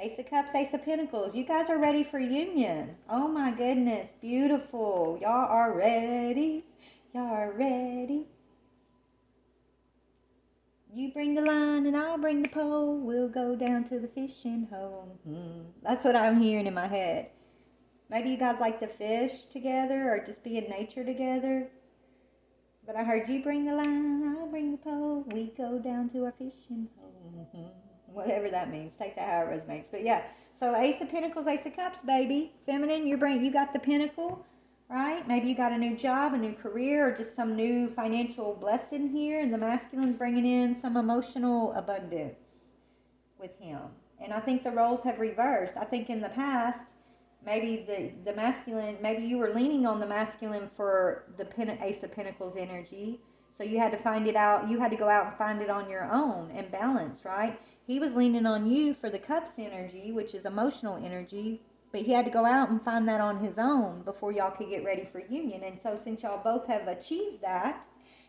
Ace of Cups, Ace of Pentacles. You guys are ready for union. Oh my goodness. Beautiful. Y'all are ready. Y'all are ready. You bring the line and I'll bring the pole. We'll go down to the fishing hole. That's what I'm hearing in my head. Maybe you guys like to fish together or just be in nature together. But I heard you bring the line, I'll bring the pole. We go down to our fishing hole. Whatever that means. Take that how it resonates. But yeah, so Ace of Pentacles, Ace of Cups, baby. Feminine, you got the Pentacle, right? Maybe you got a new job, a new career, or just some new financial blessing here. And the masculine's bringing in some emotional abundance with him. And I think the roles have reversed. I think in the past, maybe the masculine, maybe you were leaning on the masculine for the Ace of Pentacles energy. So you had to find it out. You had to go out and find it on your own and balance, right? He was leaning on you for the Cups energy, which is emotional energy, but he had to go out and find that on his own before y'all could get ready for union. And so since y'all both have achieved that,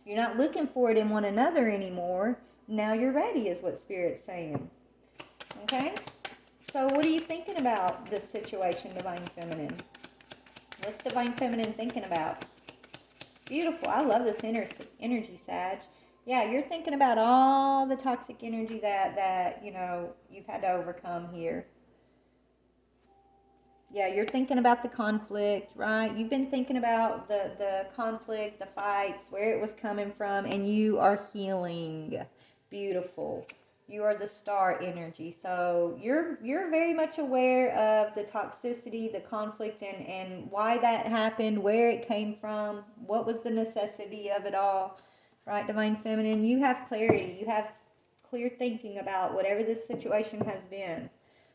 you're not looking for it in one another anymore. Now you're ready, is what Spirit's saying. Okay? So what are you thinking about this situation, Divine Feminine? What's Divine Feminine thinking about? Beautiful. I love this energy, Sag. Yeah, you're thinking about all the toxic energy that you know, you've had to overcome here. Yeah, you're thinking about the conflict, right? You've been thinking about the conflict, the fights, where it was coming from, and you are healing. Beautiful. You are the star energy. So you're very much aware of the toxicity, the conflict, and why that happened, where it came from, what was the necessity of it all. Right, Divine Feminine? You have clarity. You have clear thinking about whatever this situation has been.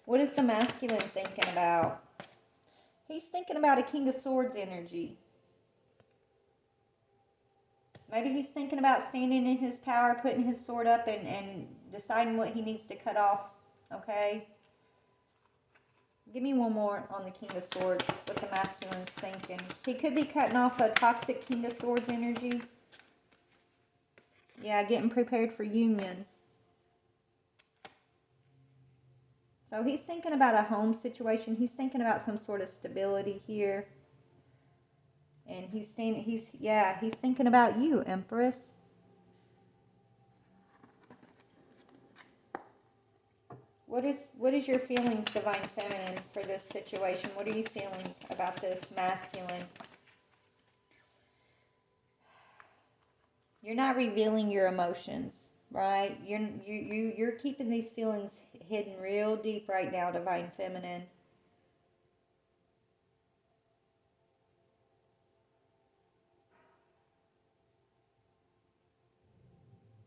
What is the masculine thinking about? He's thinking about a King of Swords energy. Maybe he's thinking about standing in his power, putting his sword up, and deciding what he needs to cut off. Okay? Give me one more on the King of Swords, what the masculine's thinking. He could be cutting off a toxic King of Swords energy. Yeah, getting prepared for union. So he's thinking about a home situation. He's thinking about some sort of stability here. And he's thinking about you, Empress. What is your feelings, Divine Feminine, for this situation? What are you feeling about this masculine? You're not revealing your emotions, right? You're keeping these feelings hidden real deep right now, Divine Feminine.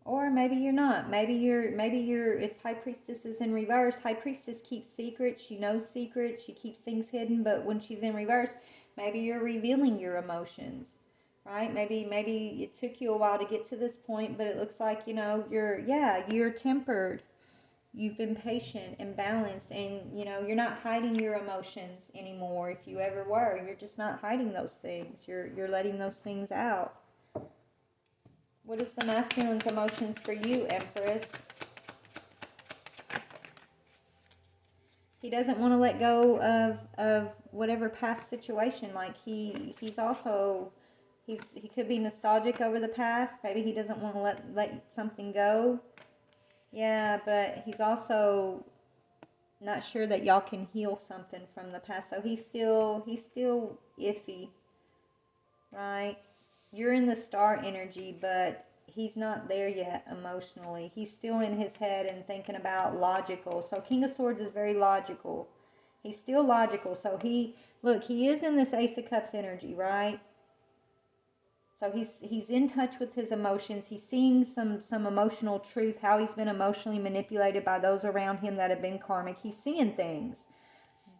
Or maybe you're not. Maybe you're, if High Priestess is in reverse, High Priestess keeps secrets. She knows secrets. She keeps things hidden. But when she's in reverse, maybe you're revealing your emotions, right? Maybe it took you a while to get to this point, but it looks like, you know, you're tempered. You've been patient and balanced, and, you know, you're not hiding your emotions anymore. If you ever were, you're just not hiding those things. You're letting those things out. What is the masculine's emotions for you, Empress? He doesn't want to let go of whatever past situation. Like he could be nostalgic over the past. Maybe he doesn't want to let something go. Yeah, but he's also not sure that y'all can heal something from the past. So he's still iffy, right? You're in the star energy, but he's not there yet emotionally. He's still in his head and thinking about logical. So King of Swords is very logical. He's still logical. So he is in this Ace of Cups energy, right? So he's in touch with his emotions. He's seeing some emotional truth, how he's been emotionally manipulated by those around him that have been karmic. He's seeing things.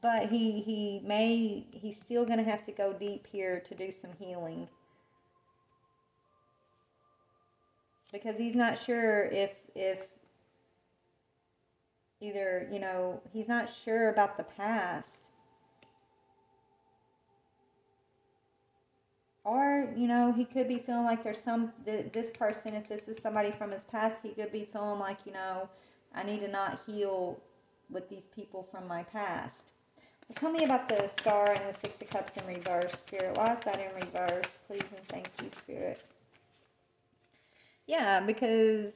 But he's still going to have to go deep here to do some healing. Because he's not sure if either, you know, he's not sure about the past. Or, you know, he could be feeling like there's this person, if this is somebody from his past, he could be feeling like, you know, I need to not heal with these people from my past. Well, tell me about the Star and the Six of Cups in reverse, Spirit. Why is that in reverse? Please and thank you, Spirit. Yeah, because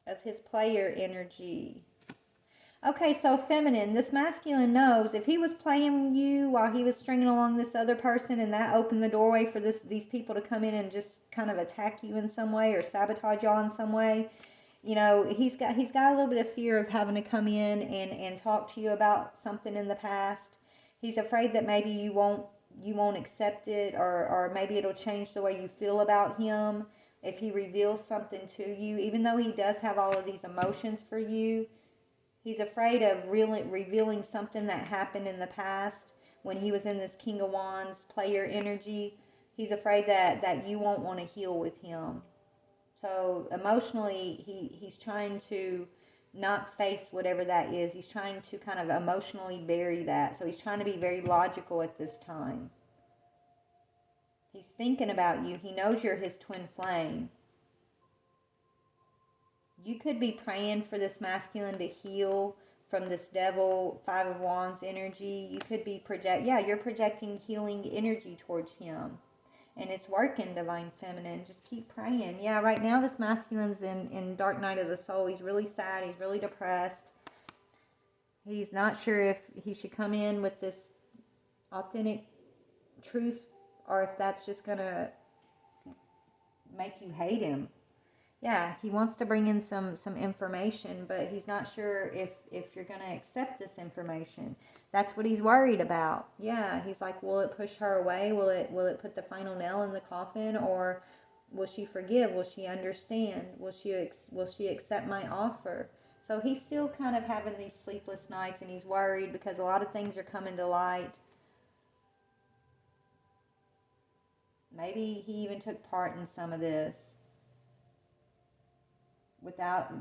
of his player energy. Okay, so feminine, this masculine knows if he was playing you while he was stringing along this other person, and that opened the doorway for these people to come in and just kind of attack you in some way or sabotage y'all in some way, you know, he's got a little bit of fear of having to come in and talk to you about something in the past. He's afraid that maybe you won't accept it, or maybe it'll change the way you feel about him if he reveals something to you. Even though he does have all of these emotions for you, he's afraid of really revealing something that happened in the past when he was in this King of Wands player energy. He's afraid that you won't want to heal with him. So emotionally, he's trying to not face whatever that is. He's trying to kind of emotionally bury that. So he's trying to be very logical at this time. He's thinking about you. He knows you're his twin flame. You could be praying for this masculine to heal from this devil, Five of Wands energy. You could be you're projecting healing energy towards him. And it's working, Divine Feminine. Just keep praying. Yeah, right now this masculine's in Dark Night of the Soul. He's really sad. He's really depressed. He's not sure if he should come in with this authentic truth, or if that's just going to make you hate him. Yeah, he wants to bring in some information, but he's not sure if you're going to accept this information. That's what he's worried about. Yeah, he's like, will it push her away? Will it put the final nail in the coffin, or will she forgive? Will she understand? Will she accept my offer? So he's still kind of having these sleepless nights, and he's worried because a lot of things are coming to light. Maybe he even took part in some of this.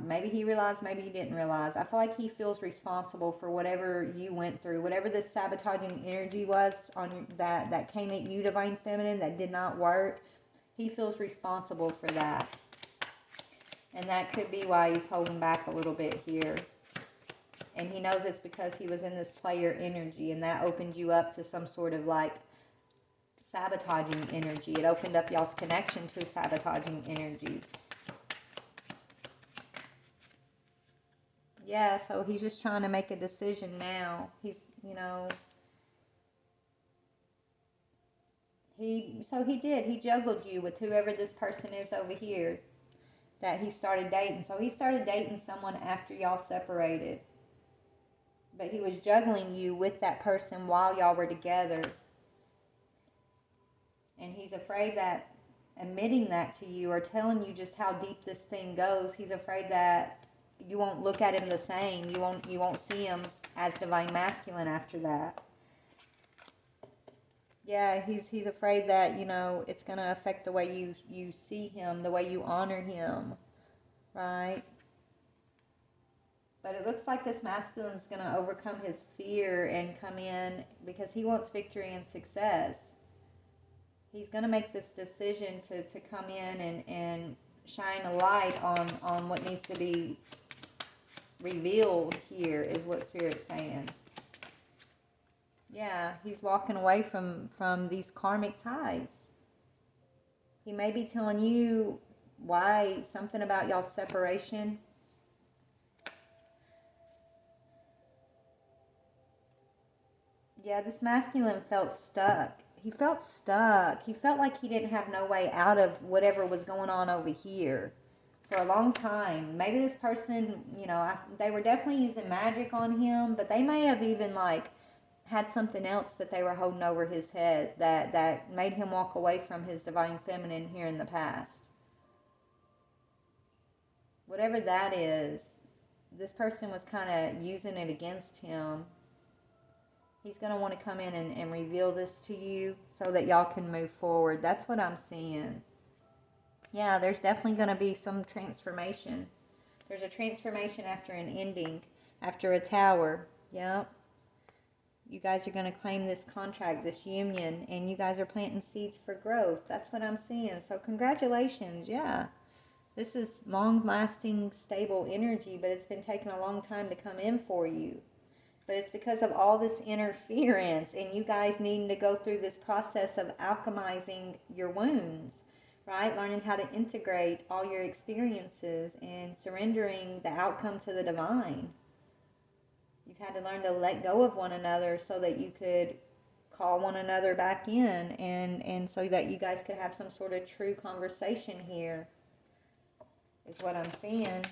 Maybe he realized, maybe he didn't realize. I feel like he feels responsible for whatever you went through, whatever this sabotaging energy was on that came at you, Divine Feminine, that did not work. He feels responsible for that. And that could be why he's holding back a little bit here. And he knows it's because he was in this player energy, and that opened you up to some sort of like sabotaging energy. It opened up y'all's connection to sabotaging energy. Yeah, so he's just trying to make a decision now. He's, you know, he juggled you with whoever this person is over here that he started dating. So he started dating someone after y'all separated. But he was juggling you with that person while y'all were together. And he's afraid that admitting that to you or telling you just how deep this thing goes, he's afraid that you won't look at him the same. You won't see him as Divine Masculine after that. Yeah, he's afraid that, you know, it's going to affect the way you see him, the way you honor him, right? But it looks like this masculine is going to overcome his fear and come in because he wants victory and success. He's going to make this decision to come in and shine a light on what needs to be revealed here, is what Spirit's saying. Yeah, he's walking away from these karmic ties. He may be telling you why, something about y'all's separation. Yeah, this masculine felt stuck. He felt stuck. He felt like he didn't have no way out of whatever was going on over here for a long time. Maybe this person, you know, they were definitely using magic on him, but they may have even like had something else that they were holding over his head that made him walk away from his Divine Feminine here in the past. Whatever that is, this person was kind of using it against him. He's going to want to come in and reveal this to you so that y'all can move forward. That's what I'm seeing. Yeah, there's definitely going to be some transformation. There's a transformation after an ending, after a tower. Yep. You guys are going to claim this contract, this union, and you guys are planting seeds for growth. That's what I'm seeing. So congratulations. Yeah. This is long-lasting, stable energy, but it's been taking a long time to come in for you. But it's because of all this interference and you guys needing to go through this process of alchemizing your wounds, right? Learning how to integrate all your experiences and surrendering the outcome to the divine. You've had to learn to let go of one another so that you could call one another back in and so that you guys could have some sort of true conversation here, is what I'm seeing.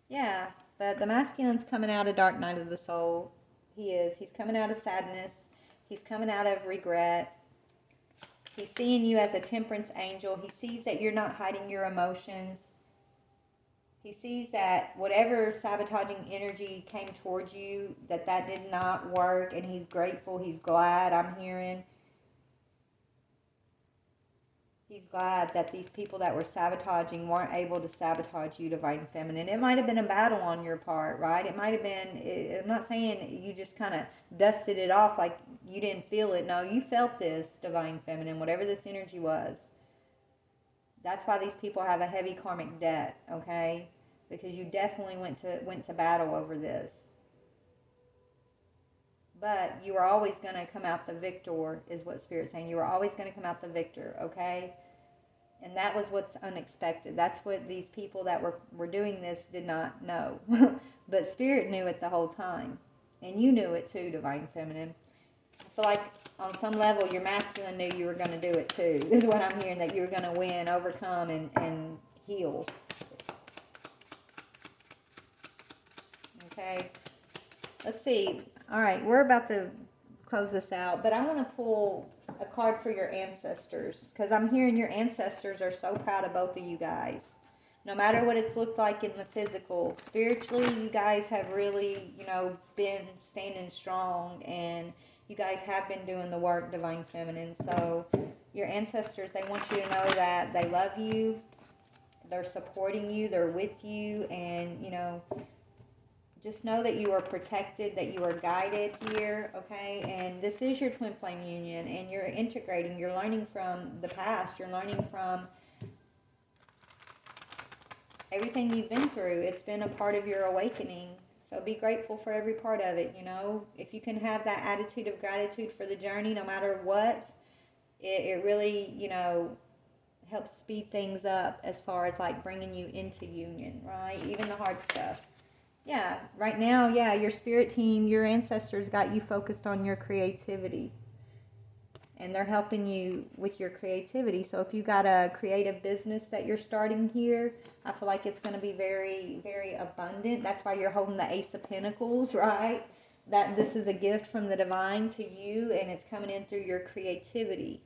Yeah, but the masculine's coming out of dark night of the soul. He is. He's coming out of sadness. He's coming out of regret. He's seeing you as a temperance angel. He sees that you're not hiding your emotions. He sees that whatever sabotaging energy came towards you, that did not work, and he's grateful. He's glad, I'm hearing. He's glad that these people that were sabotaging weren't able to sabotage you, Divine Feminine. It might have been a battle on your part, right? It might have been, I'm not saying you just kind of dusted it off like you didn't feel it. No, you felt this, Divine Feminine, whatever this energy was. That's why these people have a heavy karmic debt, okay? Because you definitely went to battle over this. But you are always going to come out the victor, is what Spirit's saying. You are always going to come out the victor, okay? And that was what's unexpected. That's what these people that were doing this did not know. But Spirit knew it the whole time. And you knew it too, Divine Feminine. I feel like on some level your masculine knew you were going to do it too, is what I'm hearing, that you were going to win, overcome, and heal. Okay? Let's see. All right, we're about to close this out, but I want to pull a card for your ancestors, because I'm hearing your ancestors are so proud of both of you guys. No matter what it's looked like in the physical, spiritually, you guys have really, been standing strong, and you guys have been doing the work, Divine Feminine. So your ancestors, they want you to know that they love you, they're supporting you, they're with you, and, just know that you are protected, that you are guided here, okay? And this is your twin flame union, and you're integrating, you're learning from the past, you're learning from everything you've been through. It's been a part of your awakening. So be grateful for every part of it, If you can have that attitude of gratitude for the journey, no matter what, it really, helps speed things up as far as like bringing you into union, right? Even the hard stuff. Yeah, right now, yeah, your spirit team, your ancestors got you focused on your creativity. And they're helping you with your creativity. So if you got a creative business that you're starting here, I feel like it's going to be very, very abundant. That's why you're holding the Ace of Pentacles, right? That this is a gift from the divine to you, and it's coming in through your creativity.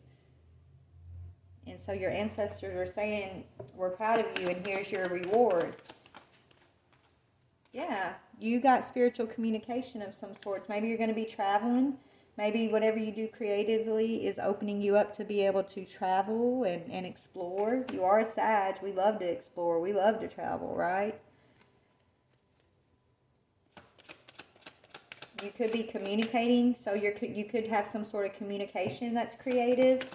And so your ancestors are saying, we're proud of you, and here's your reward. Yeah, you got spiritual communication of some sorts. Maybe you're going to be traveling. Maybe whatever you do creatively is opening you up to be able to travel and explore. You are a Sag. We love to explore. We love to travel, right? You could be communicating, so you could have some sort of communication that's creative.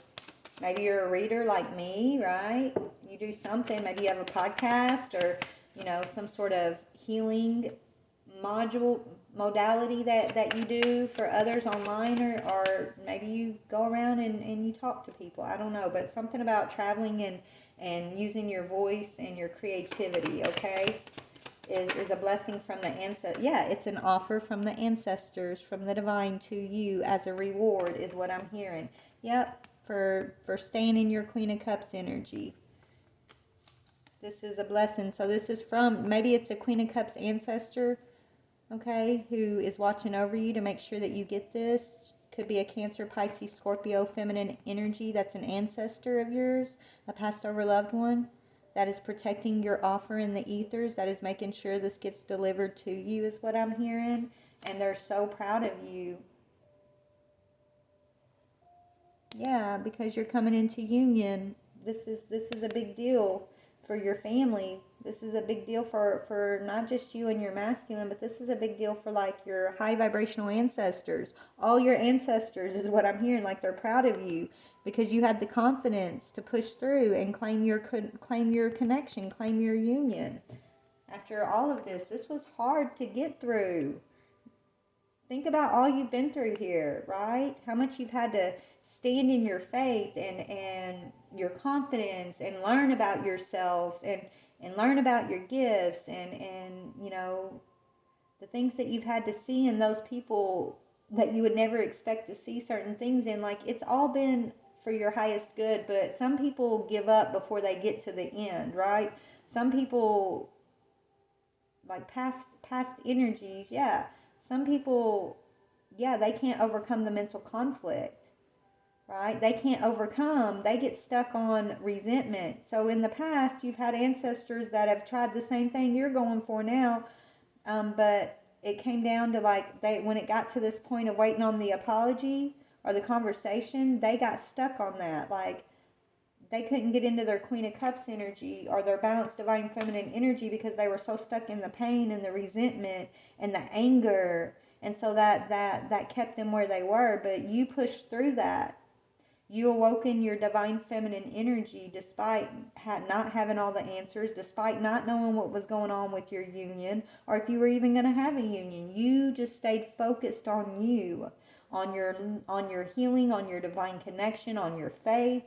Maybe you're a reader like me, right? You do something. Maybe you have a podcast or, some sort of healing modality that you do for others online, or maybe you go around and you talk to people. I don't know, but something about traveling and using your voice and your creativity, okay, is a blessing from the ancestors. Yeah, it's an offer from the ancestors, from the divine to you as a reward, is what I'm hearing. Yep, for staying in your Queen of Cups energy. This is a blessing. So this is from, maybe it's a Queen of Cups ancestor, okay, who is watching over you to make sure that you get this. Could be a Cancer, Pisces, Scorpio, feminine energy that's an ancestor of yours, a passed over loved one that is protecting your offer in the ethers, that is making sure this gets delivered to you, is what I'm hearing. And they're so proud of you. Yeah, because you're coming into union. This is a big deal for your family. This is a big deal for not just you and your masculine, but this is a big deal for like your high vibrational ancestors. All your ancestors is what I'm hearing. Like they're proud of you because you had the confidence to push through and claim your connection, claim your union. After all of this was hard to get through. Think about all you've been through here, right? How much you've had to stand in your faith and your confidence and learn about yourself and learn about your gifts and the things that you've had to see in those people that you would never expect to see certain things in. Like, it's all been for your highest good, but some people give up before they get to the end, right? Some people like past energies. Yeah, some people, yeah, they can't overcome the mental conflict, right? They can't overcome, they get stuck on resentment. So in the past, you've had ancestors that have tried the same thing you're going for now, but it came down to like when it got to this point of waiting on the apology or the conversation, they got stuck on that. Like they couldn't get into their Queen of Cups energy or their balanced divine feminine energy because they were so stuck in the pain and the resentment and the anger. And so that kept them where they were. But you pushed through that. You awoken your divine feminine energy despite not having all the answers, despite not knowing what was going on with your union, or if you were even going to have a union. You just stayed focused on you, on your healing, on your divine connection, on your faith,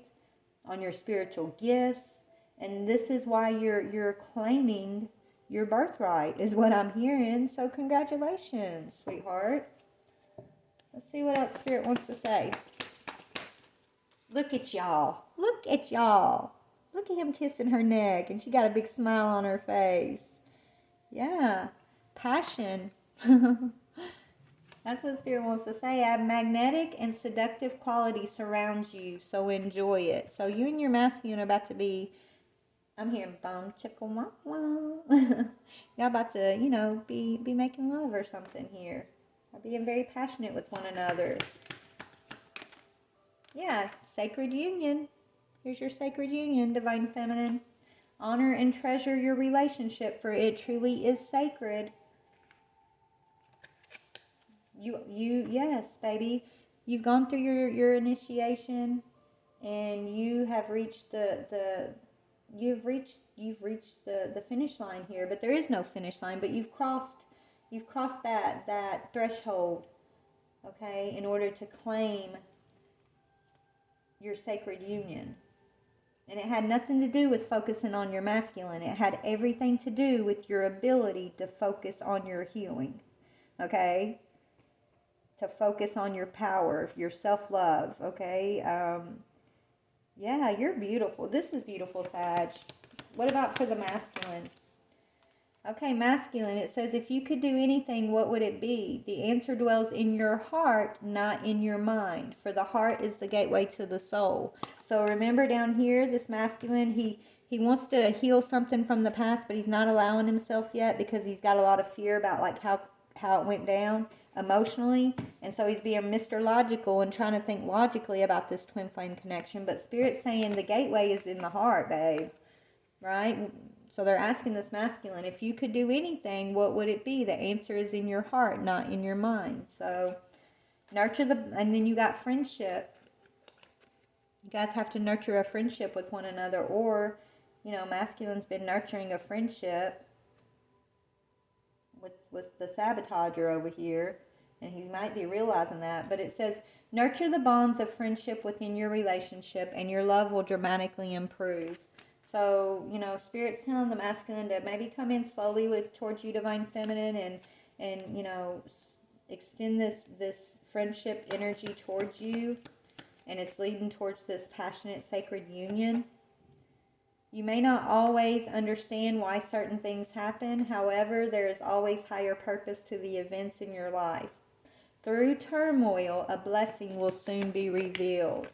on your spiritual gifts. And this is why you're claiming your birthright, is what I'm hearing. So congratulations, sweetheart. Let's see what else Spirit wants to say. Look at y'all. Look at y'all. Look at him kissing her neck, and she got a big smile on her face. Yeah. Passion. That's what Spirit wants to say. A magnetic and seductive quality surrounds you, so enjoy it. So you and your masculine are about to be, I'm hearing bum chicka wah wah. Y'all about to, be making love or something here. Or being very passionate with one another. Yeah, sacred union. Here's your sacred union, divine feminine. Honor and treasure your relationship, for it truly is sacred. Yes, baby. You've gone through your initiation, and you have reached you've reached the finish line here. But there is no finish line. But you've crossed that threshold. Okay, in order to claim your sacred union. And it had nothing to do with focusing on your masculine. It had everything to do with your ability to focus on your healing. Okay? To focus on your power, your self-love. Okay? Yeah, you're beautiful. This is beautiful, Sag. What about for the masculine? Okay, masculine, it says, if you could do anything, what would it be? The answer dwells in your heart, not in your mind. For the heart is the gateway to the soul. So remember down here, this masculine, he wants to heal something from the past, but he's not allowing himself yet because he's got a lot of fear about like how it went down emotionally. And so he's being Mr. Logical and trying to think logically about this twin flame connection. But Spirit's saying the gateway is in the heart, babe. Right? So they're asking this masculine, if you could do anything, what would it be? The answer is in your heart, not in your mind. So nurture and then you got friendship. You guys have to nurture a friendship with one another, or, masculine's been nurturing a friendship with the sabotager over here, and he might be realizing that. But it says, nurture the bonds of friendship within your relationship, and your love will dramatically improve. So, Spirit's telling the masculine to maybe come in slowly towards you, divine feminine, and extend this friendship energy towards you, and it's leading towards this passionate, sacred union. You may not always understand why certain things happen. However, there is always higher purpose to the events in your life. Through turmoil, a blessing will soon be revealed.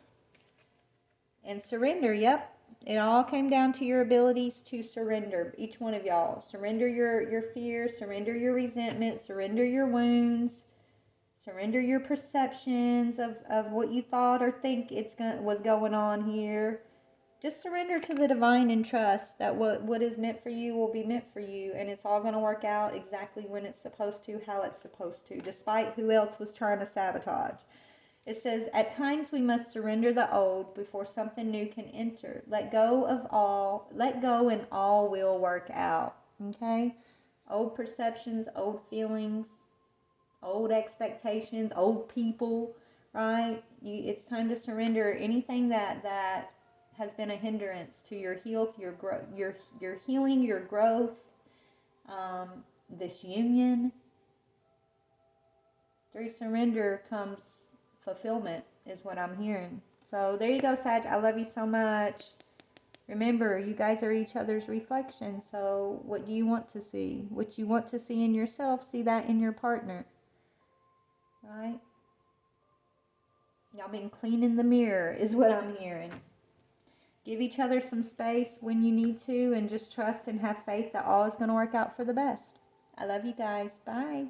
And surrender, yep. It all came down to your abilities to surrender. Each one of y'all. Surrender your fear. Surrender your resentment. Surrender your wounds. Surrender your perceptions of what you thought or think was going on here. Just surrender to the divine and trust that what is meant for you will be meant for you. And it's all going to work out exactly when it's supposed to, how it's supposed to, despite who else was trying to sabotage. It says, at times we must surrender the old before something new can enter. Let go and all will work out. Okay? Old perceptions, old feelings, old expectations, old people, right? It's time to surrender anything that has been a hindrance to your your healing, your growth, this union. Through surrender comes fulfillment, is what I'm hearing. So there you go, Sag. I love you so much. Remember, you guys are each other's reflection. So what do you want to see? What you want to see in yourself, see that in your partner. Right? Y'all been cleaning the mirror is what I'm hearing. Give each other some space when you need to, and just trust and have faith that all is going to work out for the best. I love you guys. Bye.